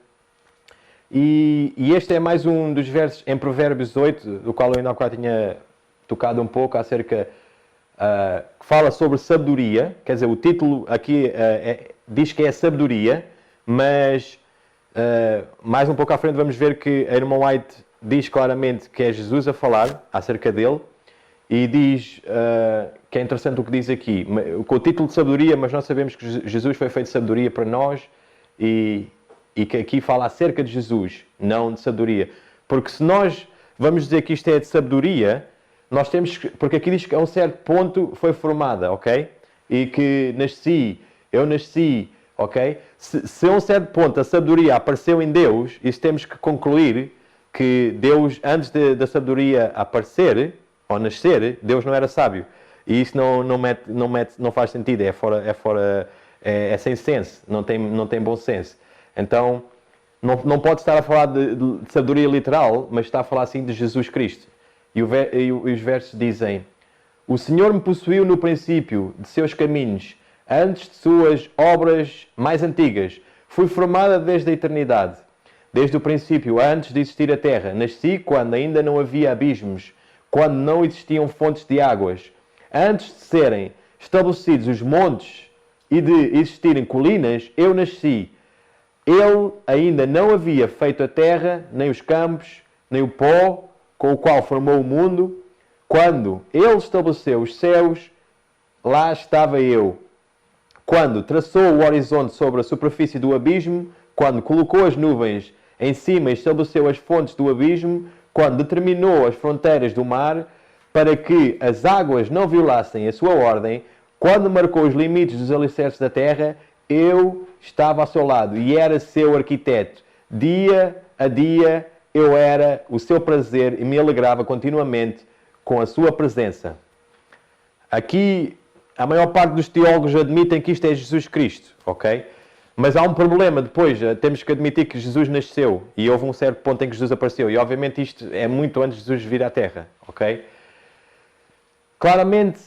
E este é mais um dos versos em Provérbios 8, do qual eu ainda há bocado tinha tocado um pouco, acerca que fala sobre sabedoria. Quer dizer, o título aqui diz que é sabedoria, mas mais um pouco à frente vamos ver que a irmã White diz claramente que é Jesus a falar acerca dele. E diz que é interessante o que diz aqui, com o título de sabedoria, mas nós sabemos que Jesus foi feito de sabedoria para nós e que aqui fala acerca de Jesus, não de sabedoria. Porque se nós vamos dizer que isto é de sabedoria, nós temos que, porque aqui diz que a um certo ponto foi formada, ok? E que eu nasci, ok? Se a um certo ponto a sabedoria apareceu em Deus, isso temos que concluir que Deus, antes da sabedoria aparecer, ou nascer, Deus não era sábio. E isso não faz sentido, é sem senso, não tem bom senso. Então, não pode estar a falar de sabedoria literal, mas está a falar assim de Jesus Cristo. E os versos dizem, o Senhor me possuiu no princípio de seus caminhos, antes de suas obras mais antigas. Fui formada desde a eternidade, desde o princípio, antes de existir a terra. Nasci quando ainda não havia abismos, quando não existiam fontes de águas. Antes de serem estabelecidos os montes e de existirem colinas, eu nasci. Ele ainda não havia feito a terra, nem os campos, nem o pó, com o qual formou o mundo. Quando ele estabeleceu os céus, lá estava eu. Quando traçou o horizonte sobre a superfície do abismo, quando colocou as nuvens em cima e estabeleceu as fontes do abismo, quando determinou as fronteiras do mar, para que as águas não violassem a sua ordem, quando marcou os limites dos alicerces da terra, eu estava ao seu lado e era seu arquiteto. Dia a dia eu era o seu prazer e me alegrava continuamente com a sua presença. Aqui, a maior parte dos teólogos admitem que isto é Jesus Cristo, ok? Mas há um problema depois, temos que admitir que Jesus nasceu e houve um certo ponto em que Jesus apareceu. E obviamente isto é muito antes de Jesus vir à Terra, ok? Claramente,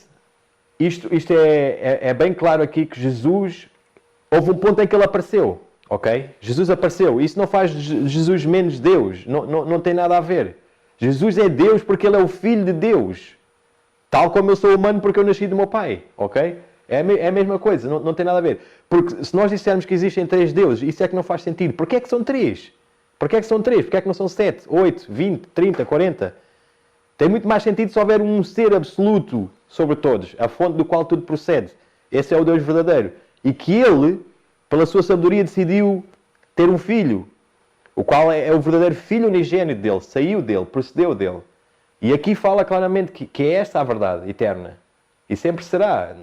isto é bem claro aqui que Jesus, houve um ponto em que ele apareceu, ok? Jesus apareceu. Isso não faz Jesus menos Deus, não tem nada a ver. Jesus é Deus porque ele é o Filho de Deus. Tal como eu sou humano porque eu nasci do meu pai, ok? É a mesma coisa, não tem nada a ver. Porque se nós dissermos que existem 3 deuses, isso é que não faz sentido. Porquê é que são 3? Porquê é que são 3? Porquê é que não são 7, 8, 20, 30, 40? Tem muito mais sentido se houver um ser absoluto sobre todos, a fonte do qual tudo procede. Esse é o Deus verdadeiro. E que ele, pela sua sabedoria, decidiu ter um filho, o qual é o verdadeiro filho unigênito dele, saiu dele, procedeu dele. E aqui fala claramente que é esta a verdade eterna. E sempre será.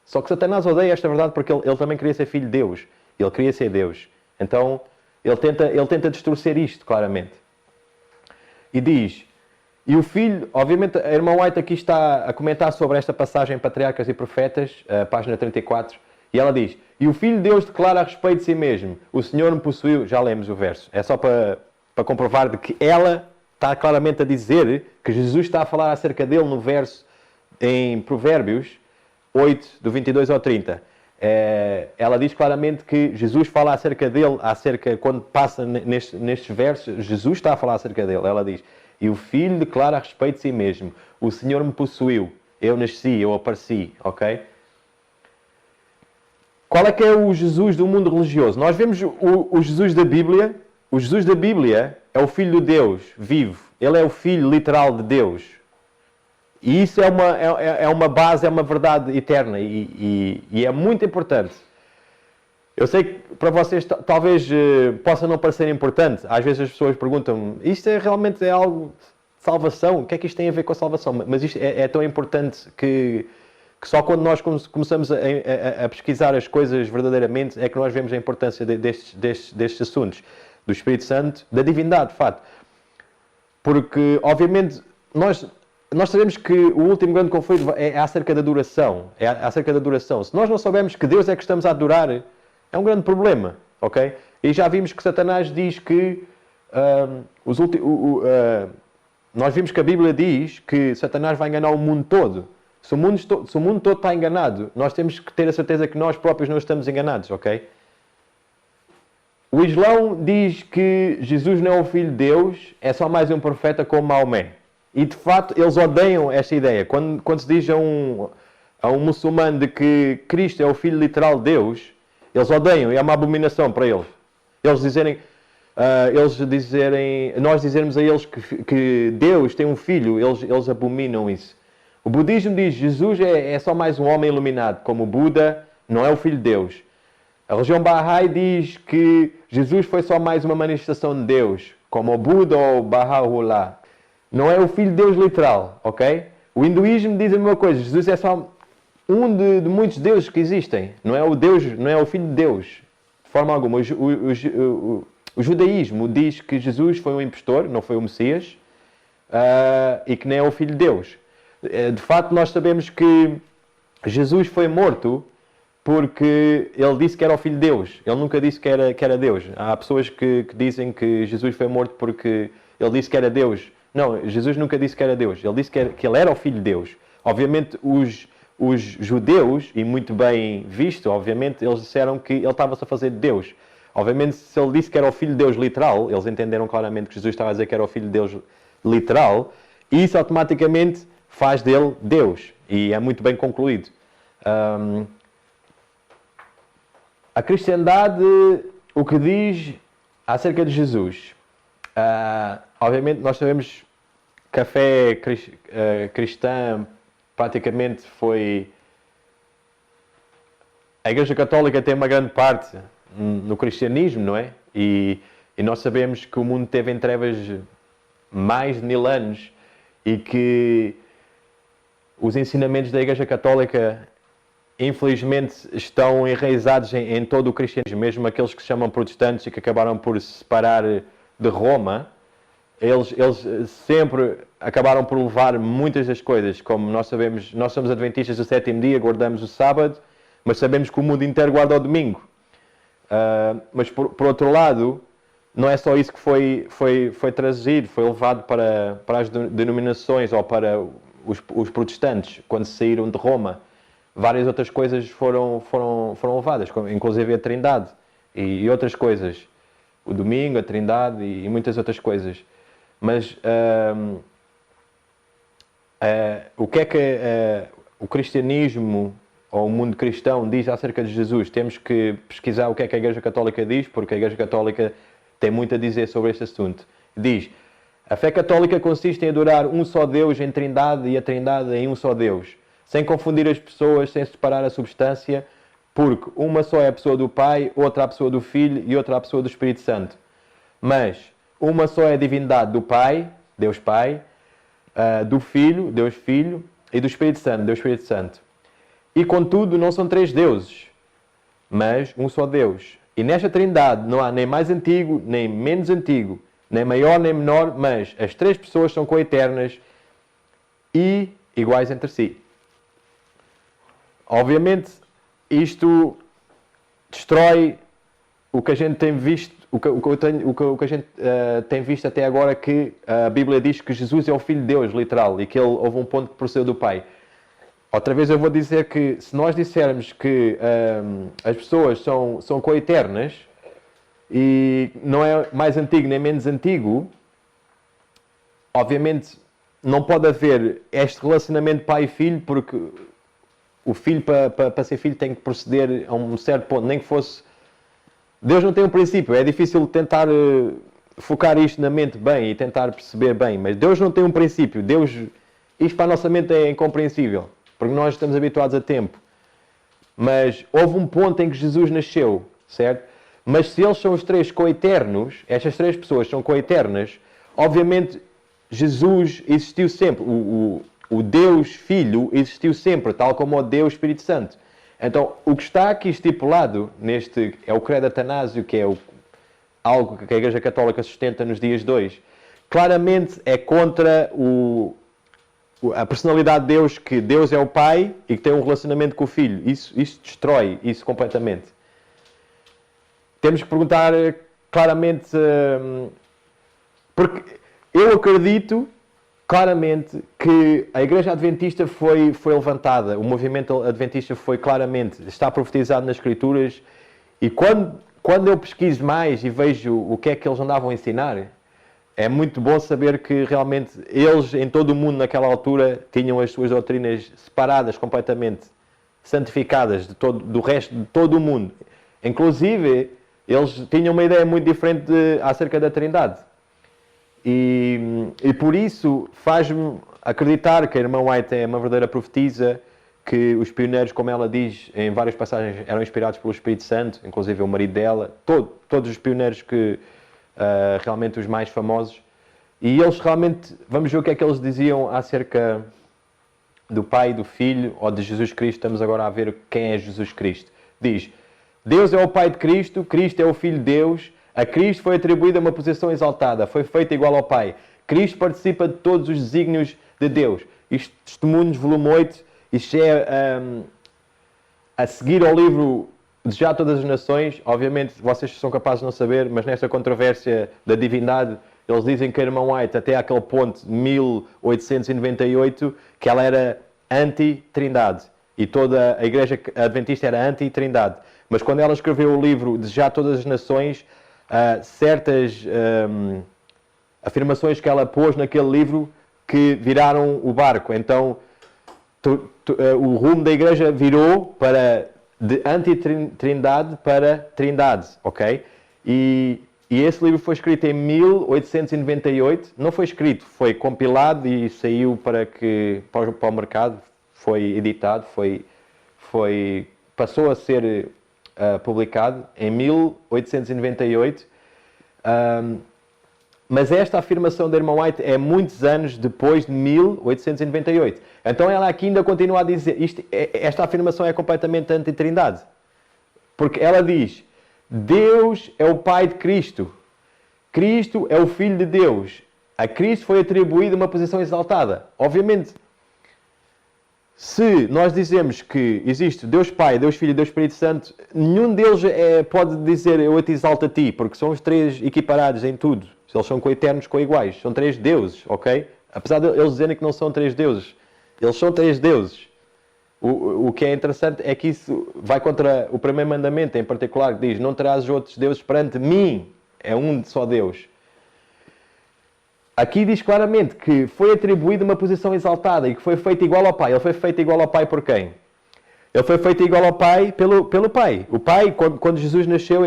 Só que Satanás odeia esta verdade porque ele também queria ser filho de Deus. Ele queria ser Deus. Então, ele tenta distorcer isto, claramente. E diz, e o filho, obviamente a irmã White aqui está a comentar sobre esta passagem em Patriarcas e Profetas, página 34, e ela diz, e o Filho de Deus declara a respeito de si mesmo, o Senhor me possuiu, já lemos o verso, é só para comprovar de que ela está claramente a dizer que Jesus está a falar acerca dele no verso em Provérbios 8, do 22 ao 30. Ela diz claramente que Jesus fala acerca dele, quando passa nestes versos, Jesus está a falar acerca dele. Ela diz, e o Filho declara a respeito de si mesmo, o Senhor me possuiu, eu nasci, eu apareci, ok? Qual é que é o Jesus do mundo religioso? Nós vemos o Jesus da Bíblia. O Jesus da Bíblia é o Filho de Deus, vivo. Ele é o Filho literal de Deus. E isso é uma base, é uma verdade eterna. E é muito importante. Eu sei que para vocês talvez possa não parecer importante. Às vezes as pessoas perguntam-me, isto realmente é algo de salvação? O que é que isto tem a ver com a salvação? Mas isto é tão importante que só quando nós começamos a pesquisar as coisas verdadeiramente é que nós vemos a importância destes assuntos. Do Espírito Santo, da divindade, de fato. Porque, obviamente, nós sabemos que o último grande conflito é acerca da adoração. É acerca da adoração. Se nós não soubermos que Deus é que estamos a adorar, é um grande problema, ok? E já vimos que Satanás diz que... nós vimos que a Bíblia diz que Satanás vai enganar o mundo todo. Se o mundo todo está enganado, nós temos que ter a certeza que nós próprios não estamos enganados, ok? O Islão diz que Jesus não é o Filho de Deus, é só mais um profeta como Maomé. E de facto eles odeiam esta ideia. Quando se diz a um muçulmano de que Cristo é o Filho literal de Deus, eles odeiam, é uma abominação para eles. Nós dizermos a eles que Deus tem um filho, eles abominam isso. O budismo diz que Jesus é só mais um homem iluminado, como o Buda não é o Filho de Deus. A religião Bahá'í diz que Jesus foi só mais uma manifestação de Deus, como o Buda ou o Baha'u'lláh. Não é o Filho de Deus literal, ok? O hinduísmo diz a mesma coisa, Jesus é só um de muitos deuses que existem. Não é o Deus, não é o Filho de Deus, de forma alguma. O judaísmo diz que Jesus foi um impostor, não foi o Messias, e que nem é o Filho de Deus. De facto, nós sabemos que Jesus foi morto porque ele disse que era o Filho de Deus. Ele nunca disse que era Deus. Há pessoas que dizem que Jesus foi morto porque ele disse que era Deus. Não, Jesus nunca disse que era Deus. Ele disse que ele era o Filho de Deus. Obviamente, os judeus, e muito bem visto, obviamente, eles disseram que ele estava-se a fazer de Deus. Obviamente, se ele disse que era o Filho de Deus literal, eles entenderam claramente que Jesus estava a dizer que era o Filho de Deus literal, e isso automaticamente faz dele Deus. E é muito bem concluído. A cristiandade, o que diz acerca de Jesus? Obviamente, nós sabemos que a fé cristã praticamente foi... A Igreja Católica tem uma grande parte no cristianismo, não é? E nós sabemos que o mundo teve em trevas mais de 1000 anos e que os ensinamentos da Igreja Católica, infelizmente, estão enraizados em todo o cristianismo, mesmo aqueles que se chamam protestantes e que acabaram por se separar de Roma. Eles sempre acabaram por levar muitas das coisas, como nós sabemos, nós somos adventistas do 7º dia, guardamos o sábado, mas sabemos que o mundo inteiro guarda o domingo. Mas por outro lado, não é só isso que foi trazido, foi levado para as denominações ou para os protestantes, quando saíram de Roma. Várias outras coisas foram levadas, inclusive a Trindade e outras coisas. O domingo, a Trindade e muitas outras coisas. Mas o que é que o cristianismo ou o mundo cristão diz acerca de Jesus? Temos que pesquisar o que é que a Igreja Católica diz, porque a Igreja Católica tem muito a dizer sobre este assunto. Diz: a fé católica consiste em adorar um só Deus em Trindade e a Trindade em um só Deus, sem confundir as pessoas, sem separar a substância, porque uma só é a pessoa do Pai, outra a pessoa do Filho e outra a pessoa do Espírito Santo. Mas uma só é a divindade do Pai, Deus Pai, do Filho, Deus Filho, e do Espírito Santo, Deus Espírito Santo. E contudo não são 3 deuses, mas um só Deus. E nesta Trindade não há nem mais antigo, nem menos antigo, nem maior nem menor, mas as 3 pessoas são coeternas e iguais entre si. Obviamente, isto destrói o que a gente tem visto, o que a gente tem visto até agora, que a Bíblia diz que Jesus é o Filho de Deus, literal, e que houve um ponto que procedeu do Pai. Outra vez eu vou dizer que se nós dissermos que as pessoas são coeternas e não é mais antigo nem menos antigo, obviamente não pode haver este relacionamento pai e filho, porque o filho, para ser filho, tem que proceder a um certo ponto, nem que fosse... Deus não tem um princípio, é difícil tentar focar isto na mente bem e tentar perceber bem, mas Deus não tem um princípio. Deus, isto para a nossa mente é incompreensível, porque nós estamos habituados a tempo. Mas houve um ponto em que Jesus nasceu certo? Mas se eles são os três coeternos, estas três pessoas são coeternas, obviamente Jesus existiu sempre, o Deus Filho existiu sempre, tal como o Deus Espírito Santo. Então, o que está aqui estipulado neste, é o credo atanásio, que é algo que a Igreja Católica sustenta nos dias de hoje, claramente é contra a personalidade de Deus, que Deus é o Pai e que tem um relacionamento com o Filho. Isso destrói isso completamente. Temos que perguntar claramente, porque eu acredito claramente que a Igreja Adventista foi levantada, o movimento Adventista foi claramente, está profetizado nas Escrituras, e quando eu pesquiso mais e vejo o que é que eles andavam a ensinar, é muito bom saber que realmente eles, em todo o mundo naquela altura, tinham as suas doutrinas separadas completamente, santificadas do resto de todo o mundo. Inclusive, eles tinham uma ideia muito diferente acerca da Trindade. E por isso faz-me acreditar que a irmã White é uma verdadeira profetisa, que os pioneiros, como ela diz em várias passagens, eram inspirados pelo Espírito Santo, inclusive o marido dela, todos os pioneiros que realmente os mais famosos. E eles realmente, vamos ver o que é que eles diziam acerca do Pai, do Filho ou de Jesus Cristo. Estamos agora a ver quem é Jesus Cristo. Diz: Deus é o Pai de Cristo, Cristo é o Filho de Deus, a Cristo foi atribuída uma posição exaltada, foi feita igual ao Pai. Cristo participa de todos os desígnios de Deus. Isto, Testemunhos, volume 8, isto é a seguir ao livro Desejar Todas as Nações. Obviamente, vocês são capazes de não saber, mas nesta controvérsia da divindade, eles dizem que a irmã White, até aquele ponto, 1898, que ela era anti-trindade. E toda a Igreja Adventista era anti-trindade. Mas quando ela escreveu o livro Desejar Todas as Nações, certas afirmações que ela pôs naquele livro que viraram o barco. Então, o rumo da Igreja virou de anti-trindade para trindade, ok? E esse livro foi escrito em 1898. Não foi escrito, foi compilado e saiu para o mercado, foi editado, passou a ser publicado em 1898. Mas esta afirmação da irmã White é muitos anos depois de 1898. Então ela aqui ainda continua a dizer, esta afirmação é completamente anti-trindade. Porque ela diz, Deus é o Pai de Cristo. Cristo é o Filho de Deus. A Cristo foi atribuída uma posição exaltada. Obviamente, se nós dizemos que existe Deus Pai, Deus Filho e Deus Espírito Santo, nenhum deles pode dizer eu te exalto a ti, porque são os três equiparados em tudo. Eles são coeternos, coiguais. São três deuses, ok? Apesar de eles dizerem que não são três deuses. Eles são três deuses. O que é interessante é que isso vai contra o primeiro mandamento, em particular, que diz, não terás outros deuses perante mim. É um só Deus. Aqui diz claramente que foi atribuída uma posição exaltada e que foi feito igual ao Pai. Ele foi feito igual ao Pai por quem? Ele foi feito igual ao Pai pelo Pai. O Pai, quando Jesus nasceu,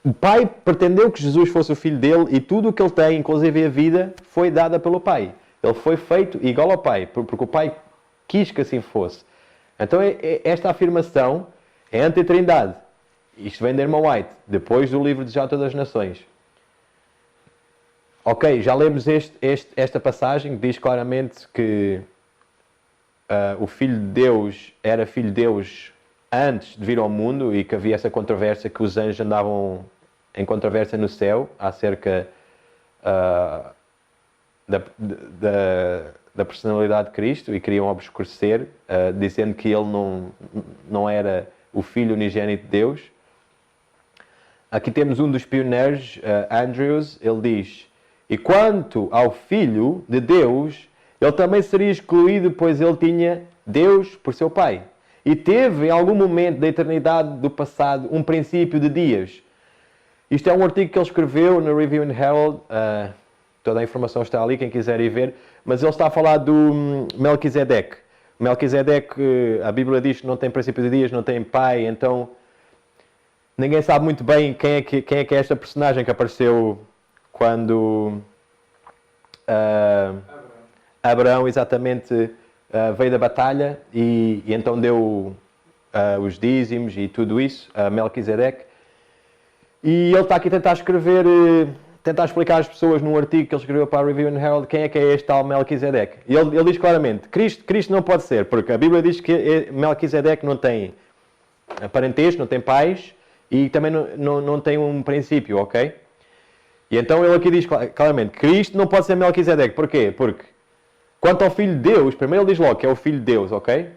o Pai pretendeu que Jesus fosse o Filho dele e tudo o que ele tem, inclusive a vida, foi dada pelo Pai. Ele foi feito igual ao Pai, porque o Pai quis que assim fosse. Então esta afirmação é anti-trindade. Isto vem da irmã White, depois do livro de Já Todas as Nações. Ok, já lemos esta passagem que diz claramente que o Filho de Deus era Filho de Deus antes de vir ao mundo e que havia essa controvérsia, que os anjos andavam em controvérsia no céu acerca da personalidade de Cristo e queriam obscurecer, dizendo que ele não era o Filho unigênito de Deus. Aqui temos um dos pioneiros, Andrews, ele diz, e quanto ao Filho de Deus, ele também seria excluído, pois ele tinha Deus por seu Pai. E teve, em algum momento da eternidade do passado, um princípio de dias. Isto é um artigo que ele escreveu no Review and Herald. Toda a informação está ali, quem quiser ir ver. Mas ele está a falar do Melquisedeque. Melquisedeque, a Bíblia diz que não tem princípio de dias, não tem pai. Então, ninguém sabe muito bem quem é que é esta personagem que apareceu quando Abraão exatamente veio da batalha e então deu os dízimos e tudo isso, Melquisedeque. E ele está aqui a tentar escrever, tentar explicar às pessoas num artigo que ele escreveu para a Review and Herald quem é que é este tal Melquisedeque. E ele diz claramente, Cristo não pode ser, porque a Bíblia diz que Melquisedeque não tem parentesco, não tem pais e também não tem um princípio, ok? E então ele aqui diz claramente, Cristo não pode ser Melquisedeque. Porquê? Porque quanto ao Filho de Deus, primeiro ele diz logo que é o Filho de Deus, ok?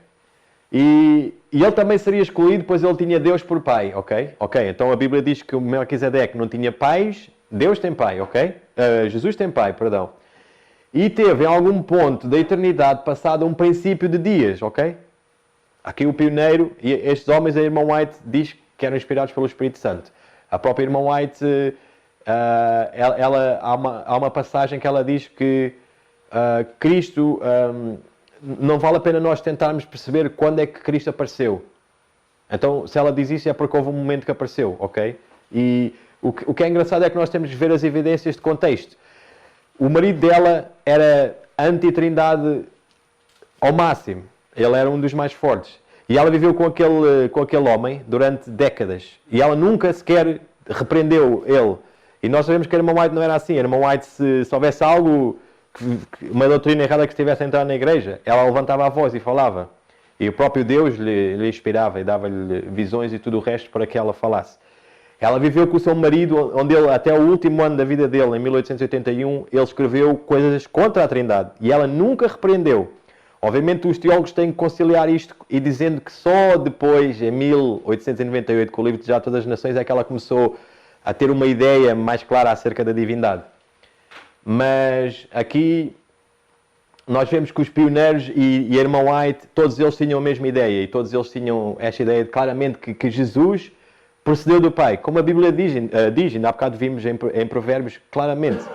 E ele também seria escolhido, pois ele tinha Deus por pai, ok? Ok, então a Bíblia diz que o Melquisedeque não tinha pais, Deus tem pai, ok? Jesus tem pai, perdão. E teve em algum ponto da eternidade passado um princípio de dias, ok? Aqui o pioneiro, e estes homens, a irmã White diz que eram inspirados pelo Espírito Santo. A própria irmã White, há uma passagem que ela diz que Cristo, não vale a pena nós tentarmos perceber quando é que Cristo apareceu. Então, se ela diz isso é porque houve um momento que apareceu, ok? E o que é engraçado é que nós temos de ver as evidências de contexto. O marido dela era anti-trindade ao máximo. Ele era um dos mais fortes. E ela viveu com aquele homem durante décadas. E ela nunca sequer repreendeu ele. E nós sabemos que a irmã White não era assim. A irmã White, se houvesse algo, uma doutrina errada que estivesse a entrar na igreja, ela levantava a voz e falava. E o próprio Deus lhe inspirava e dava-lhe visões e tudo o resto para que ela falasse. Ela viveu com o seu marido, onde ele, até o último ano da vida dele, em 1881, ele escreveu coisas contra a Trindade. E ela nunca repreendeu. Obviamente os teólogos têm que conciliar isto e dizendo que só depois, em 1898, com o livro de Já Todas as Nações, é que ela começou a ter uma ideia mais clara acerca da divindade. Mas aqui nós vemos que os pioneiros e a irmã White, todos eles tinham a mesma ideia e todos eles tinham esta ideia de claramente que Jesus procedeu do Pai. Como a Bíblia diz, ainda há bocado vimos em Provérbios claramente.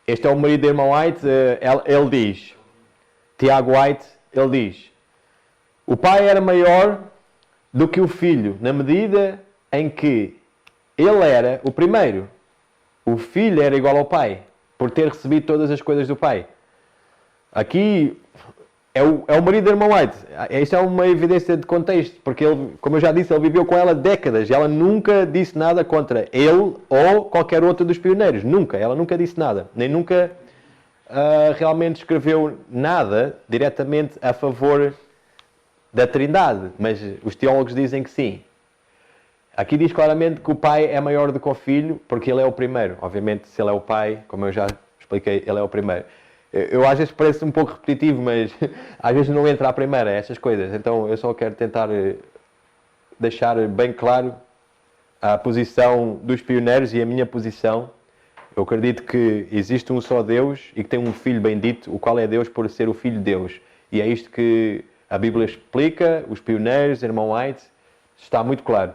Este é o marido da irmã White, ele diz, Tiago White, ele diz, o pai era maior do que o filho, na medida em que ele era o primeiro. O filho era igual ao pai, por ter recebido todas as coisas do pai. Aqui é o marido da irmã White. Isto é uma evidência de contexto, porque ele, como eu já disse, ele viveu com ela décadas e ela nunca disse nada contra ele ou qualquer outro dos pioneiros. Nunca. Ela nunca disse nada. Nem nunca realmente escreveu nada diretamente a favor da Trindade. Mas os teólogos dizem que sim. Aqui diz claramente que o pai é maior do que o filho, porque ele é o primeiro. Obviamente, se ele é o pai, como eu já expliquei, ele é o primeiro. Eu às vezes parece um pouco repetitivo, mas às vezes não entra à primeira, essas coisas. Então eu só quero tentar deixar bem claro a posição dos pioneiros e a minha posição. Eu acredito que existe um só Deus e que tem um Filho bendito, o qual é Deus por ser o Filho de Deus. E é isto que a Bíblia explica, os pioneiros, irmão White, está muito claro.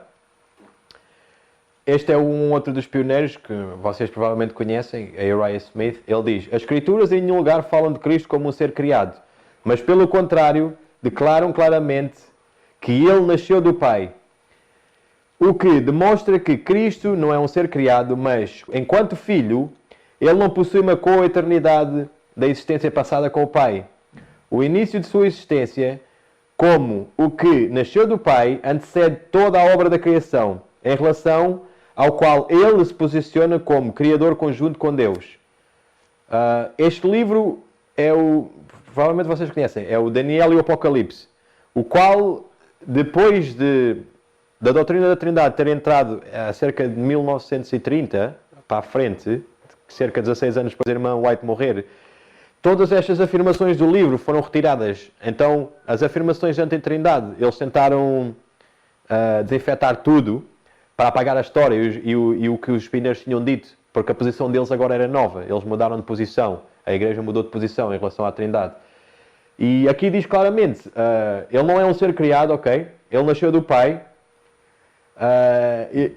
Este é um outro dos pioneiros que vocês provavelmente conhecem, a Uriah Smith. Ele diz, as Escrituras em nenhum lugar falam de Cristo como um ser criado, mas pelo contrário, declaram claramente que ele nasceu do Pai. O que demonstra que Cristo não é um ser criado, mas, enquanto Filho, ele não possui uma co-eternidade da existência passada com o Pai. O início de sua existência, como o que nasceu do Pai, antecede toda a obra da criação, em relação ao qual ele se posiciona como Criador conjunto com Deus. Este livro é provavelmente vocês conhecem, é o Daniel e o Apocalipse, o qual, depois da doutrina da Trindade ter entrado a cerca de 1930, para a frente, cerca de 16 anos depois da irmã White morrer, todas estas afirmações do livro foram retiradas. Então, as afirmações anti-Trindade, eles tentaram desinfetar tudo, para apagar a história e o que os pioneiros tinham dito, porque a posição deles agora era nova, eles mudaram de posição, a igreja mudou de posição em relação à Trindade. E aqui diz claramente, ele não é um ser criado, ok? Ele nasceu do Pai,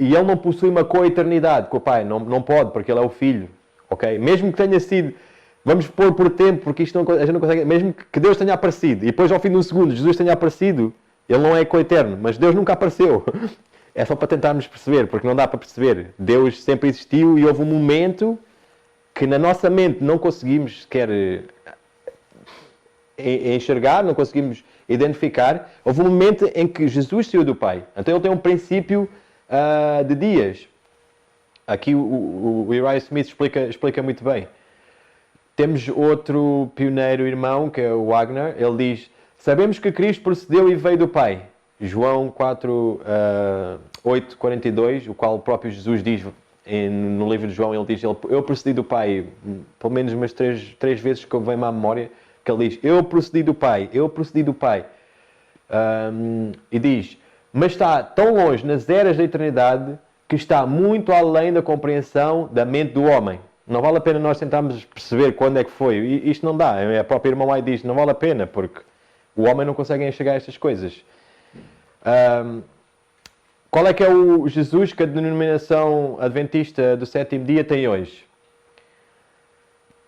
e ele não possui uma co-eternidade com o Pai, não pode, porque ele é o Filho, ok? Mesmo que tenha sido, vamos pôr por tempo, porque isto a gente não consegue, mesmo que Deus tenha aparecido, e depois ao fim de um segundo Jesus tenha aparecido, ele não é co-eterno, mas Deus nunca apareceu. É só para tentarmos perceber, porque não dá para perceber. Deus sempre existiu e houve um momento que na nossa mente não conseguimos sequer enxergar, não conseguimos identificar, houve um momento em que Jesus saiu do Pai. Então ele tem um princípio de dias. Aqui o Uriah Smith explica muito bem. Temos outro pioneiro irmão, que é o Wagner. Ele diz: sabemos que Cristo procedeu e veio do Pai. João 4, 8, 42, o qual o próprio Jesus diz no livro de João. Ele diz: eu procedi do Pai. Pelo menos umas três vezes que vem-me à memória, que ele diz: eu procedi do Pai, eu procedi do Pai. E diz: mas está tão longe nas eras da eternidade que está muito além da compreensão da mente do homem. Não vale a pena nós tentarmos perceber quando é que foi. Isto não dá. A própria irmã White diz: não vale a pena, porque o homem não consegue enxergar estas coisas. Qual é que é o Jesus que a denominação adventista do sétimo dia tem hoje?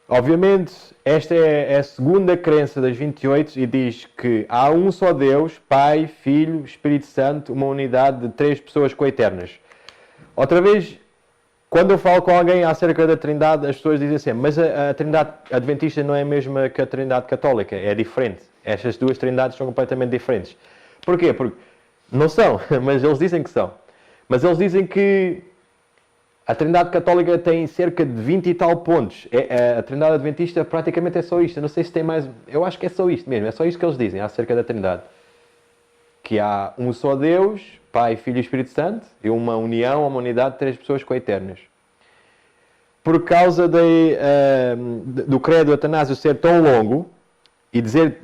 Obviamente, esta é a segunda crença das 28 e diz que há um só Deus, Pai, Filho, Espírito Santo, uma unidade de 3 pessoas coeternas. Outra vez, quando eu falo com alguém acerca da Trindade, as pessoas dizem assim: mas a Trindade adventista não é a mesma que a Trindade católica, é diferente. Estas duas Trindades são completamente diferentes. Porquê? Porque não são, mas eles dizem que são. Mas eles dizem que a Trindade católica tem cerca de 20 e tal pontos. A Trindade adventista praticamente é só isto. Eu não sei se tem mais... Eu acho que é só isto mesmo. É só isto que eles dizem acerca da Trindade. Que há um só Deus, Pai, Filho e Espírito Santo, e uma união, uma unidade de 3 pessoas coeternas. Por causa do credo Atanásio ser tão longo, e dizer...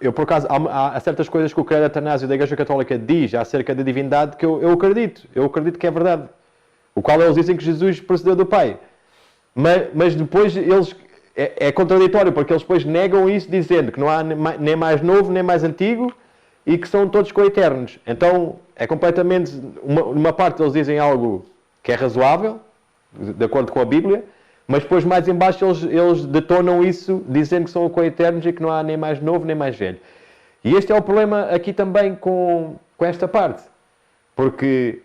Eu, por acaso, há certas coisas que o credo Atanásio da Igreja Católica diz acerca da divindade que eu acredito. Eu acredito que é verdade. O qual eles dizem que Jesus procedeu do Pai. Mas depois eles... É contraditório, porque eles depois negam isso dizendo que não há nem mais novo, nem mais antigo, e que são todos coeternos. Então, é completamente... Uma parte eles dizem algo que é razoável, de acordo com a Bíblia, mas depois mais em baixo eles detonam isso, dizendo que são coeternos e que não há nem mais novo, nem mais velho. E este é o problema aqui também com esta parte. Porque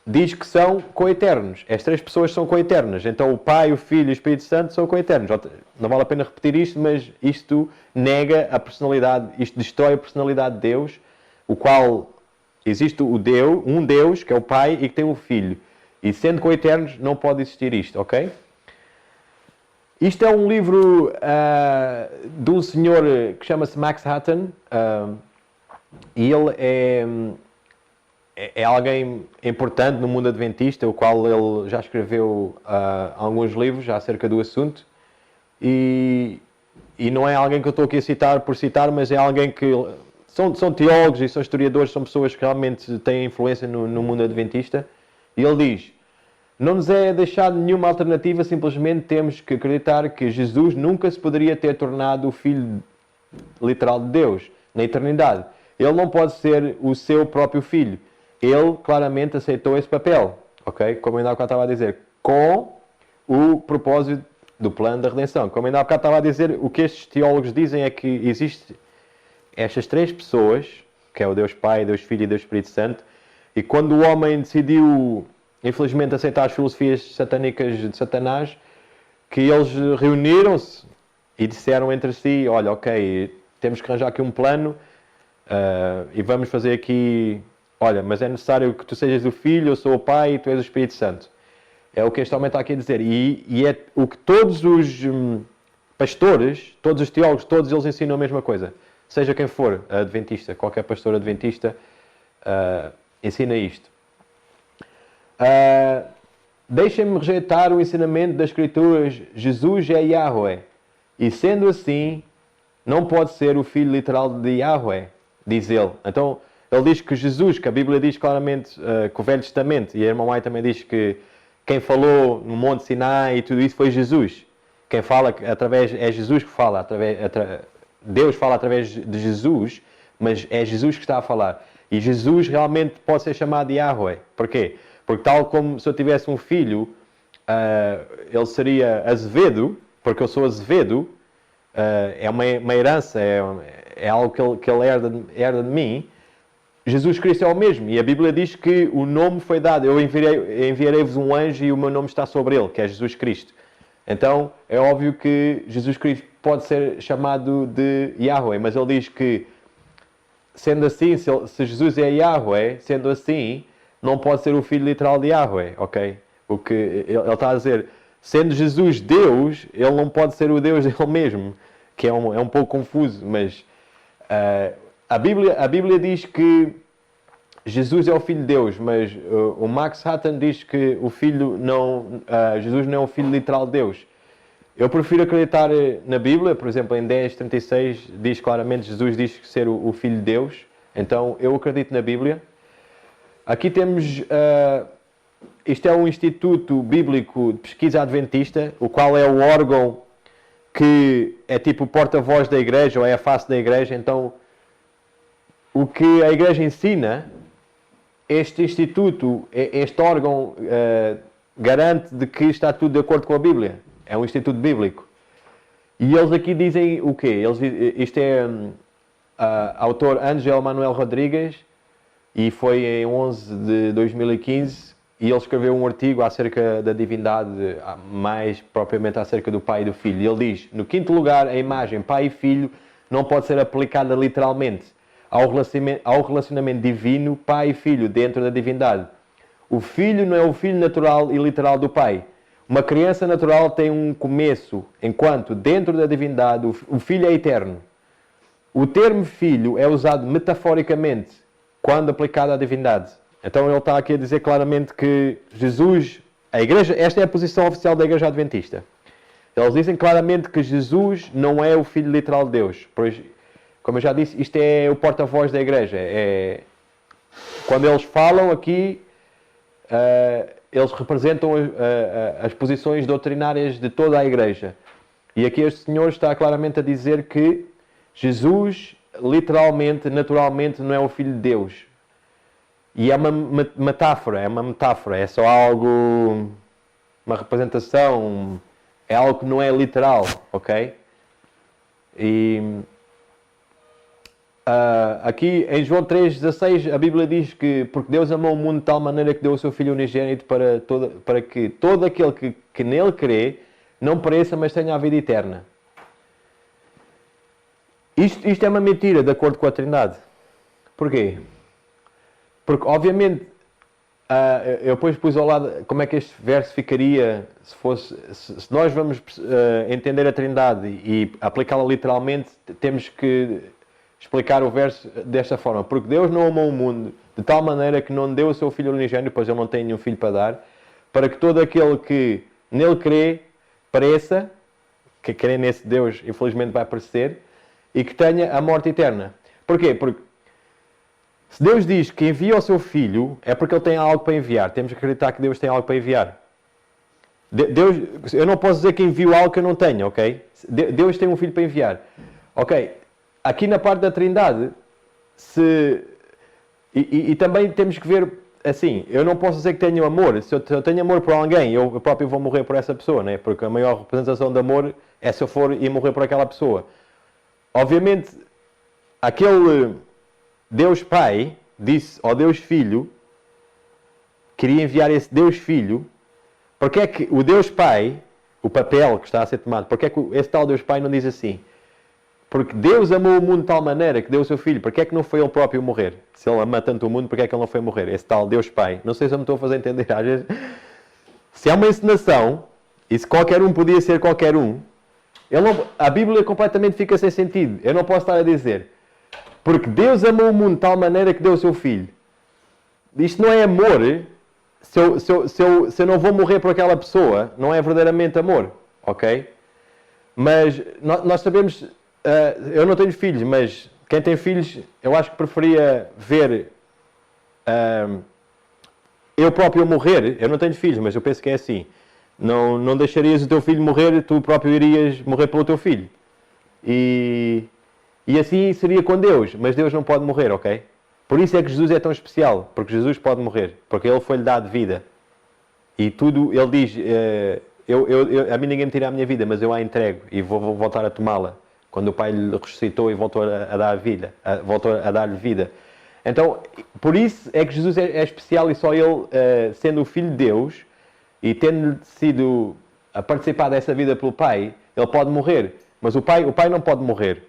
diz que são coeternos. As 3 pessoas são coeternas. Então o Pai, o Filho e o Espírito Santo são coeternos. Não vale a pena repetir isto, mas isto nega a personalidade, isto destrói a personalidade de Deus, o qual existe um Deus, que é o Pai, e que tem um Filho. E sendo coeternos, não pode existir isto, ok? Isto é um livro de um senhor que chama-se Max Hutton, e ele é alguém importante no mundo adventista, o qual ele já escreveu alguns livros acerca do assunto, e não é alguém que eu estou aqui a citar por citar, mas é alguém que... São teólogos e são historiadores, são pessoas que realmente têm influência no mundo adventista, e ele diz: não nos é deixado nenhuma alternativa, simplesmente temos que acreditar que Jesus nunca se poderia ter tornado o Filho literal de Deus, na eternidade. Ele não pode ser o seu próprio Filho. Ele claramente aceitou esse papel, ok? Como ainda há bocado estava a dizer, com o propósito do plano da redenção. Como ainda há bocado estava a dizer, o que estes teólogos dizem é que existem estas 3 pessoas, que é o Deus Pai, Deus Filho e Deus Espírito Santo, e quando o homem decidiu... infelizmente aceitar as filosofias satânicas de Satanás, que eles reuniram-se e disseram entre si: olha, ok, temos que arranjar aqui um plano e vamos fazer aqui, olha, mas é necessário que tu sejas o Filho, eu sou o Pai e tu és o Espírito Santo. É o que este homem está aqui a dizer. E é o que todos os pastores, todos os teólogos, todos eles ensinam a mesma coisa. Seja quem for adventista, qualquer pastor adventista ensina isto. Deixem-me rejeitar o ensinamento das Escrituras: Jesus é Yahweh, e sendo assim, não pode ser o filho literal de Yahweh, diz ele. Então, ele diz que Jesus, que a Bíblia diz claramente que o Velho Testamento, e a irmã White também diz que quem falou no Monte Sinai e tudo isso foi Jesus. Quem fala é Jesus que fala, Deus fala através de Jesus, mas é Jesus que está a falar. E Jesus realmente pode ser chamado de Yahweh. Porquê? Porque tal como se eu tivesse um filho, ele seria Azevedo, porque eu sou Azevedo, é uma herança, é algo que ele herda de mim. Jesus Cristo é o mesmo, e a Bíblia diz que o nome foi dado: eu enviarei-vos um anjo e o meu nome está sobre ele, que é Jesus Cristo. Então, é óbvio que Jesus Cristo pode ser chamado de Yahweh, mas ele diz que sendo assim, se Jesus é Yahweh, sendo assim, não pode ser o filho literal de Yahweh, ok? O que ele está a dizer, sendo Jesus Deus, ele não pode ser o Deus dele mesmo, que é um pouco confuso, mas a Bíblia diz que Jesus é o Filho de Deus, mas o Max Hutton diz que Jesus não é o Filho literal de Deus. Eu prefiro acreditar na Bíblia, por exemplo, em 10:36 diz claramente, Jesus diz que ser o Filho de Deus, então eu acredito na Bíblia. Aqui temos, isto é um Instituto Bíblico de Pesquisa Adventista, o qual é o órgão que é tipo o porta-voz da igreja, ou é a face da igreja, então o que a igreja ensina, este instituto, este órgão garante de que está tudo de acordo com a Bíblia. É um instituto bíblico. E eles aqui dizem o quê? Isto é autor Ángel Manuel Rodrigues e foi em 11 de 2015 e ele escreveu um artigo acerca da divindade, mais propriamente acerca do Pai e do Filho. E ele diz, no quinto lugar, a imagem Pai e Filho não pode ser aplicada literalmente ao relacionamento divino Pai e Filho dentro da divindade. O Filho não é o filho natural e literal do Pai. Uma criança natural tem um começo, enquanto dentro da divindade o Filho é eterno. O termo Filho é usado metaforicamente quando aplicado à divindade. Então ele está aqui a dizer claramente que Jesus, a igreja, esta é a posição oficial da Igreja Adventista. Eles dizem claramente que Jesus não é o Filho literal de Deus. Pois, como eu já disse, isto é o porta-voz da igreja. Quando eles falam aqui, eles representam as posições doutrinárias de toda a igreja. E aqui este senhor está claramente a dizer que Jesus, literalmente, naturalmente, não é o Filho de Deus. E é uma metáfora, é só algo, uma representação, é algo que não é literal, ok? E aqui em João 3,16 a Bíblia diz que porque Deus amou o mundo de tal maneira que deu o seu Filho unigênito para que todo aquele que nele crê não pereça, mas tenha a vida eterna. Isto é uma mentira de acordo com a Trindade. Porquê? Porque obviamente eu depois pus ao lado como é que este verso ficaria se nós vamos entender a Trindade e aplicá-la literalmente, temos que explicar o verso desta forma. Porque Deus não amou o mundo de tal maneira que não deu o seu Filho unigênito, pois ele não tem nenhum filho para dar, para que todo aquele que nele crê, pereça, que crê nesse Deus, infelizmente vai perecer, e que tenha a morte eterna. Porquê? Porque se Deus diz que envia o seu Filho, é porque Ele tem algo para enviar. Temos que acreditar que Deus tem algo para enviar. Eu não posso dizer que envio algo que eu não tenho, ok? Deus tem um Filho para enviar. Ok, aqui na parte da Trindade, e também temos que ver assim, eu não posso dizer que tenho amor. Se eu tenho amor por alguém, eu próprio vou morrer por essa pessoa, né? Porque a maior representação de amor é se eu for e morrer por aquela pessoa. Obviamente, aquele Deus Pai disse ao Deus Filho, queria enviar esse Deus Filho, porque é que o Deus Pai, o papel que está a ser tomado, porque é que esse tal Deus Pai não diz assim? Porque Deus amou o mundo de tal maneira que deu o seu Filho, porque é que não foi Ele próprio morrer? Se Ele ama tanto o mundo, porque é que Ele não foi morrer? Esse tal Deus Pai. Não sei se eu me estou a fazer entender. Às vezes, se é uma encenação, e se qualquer um podia ser qualquer um, a Bíblia completamente fica sem sentido. Eu não posso estar a dizer, porque Deus amou o mundo de tal maneira que deu o seu Filho. Isto não é amor. Se eu não vou morrer por aquela pessoa, não é verdadeiramente amor. Ok? Mas nós sabemos... eu não tenho filhos, mas quem tem filhos, eu acho que preferia ver eu próprio morrer. Eu não tenho filhos, mas eu penso que é assim. Não deixarias o teu filho morrer, tu próprio irias morrer pelo teu filho. E assim seria com Deus, mas Deus não pode morrer, ok? Por isso é que Jesus é tão especial, porque Jesus pode morrer, porque Ele foi-lhe dado vida. E tudo, Ele diz, a mim ninguém me tira a minha vida, mas eu a entrego e vou voltar a tomá-la. Quando o Pai lhe ressuscitou e voltou a dar vida, voltou a dar-lhe vida. Então, por isso é que Jesus é especial e só Ele, sendo o Filho de Deus e tendo sido a participar dessa vida pelo Pai, Ele pode morrer. Mas o Pai não pode morrer.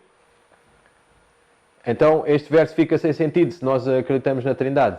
Então este verso fica sem sentido se nós acreditamos na Trindade.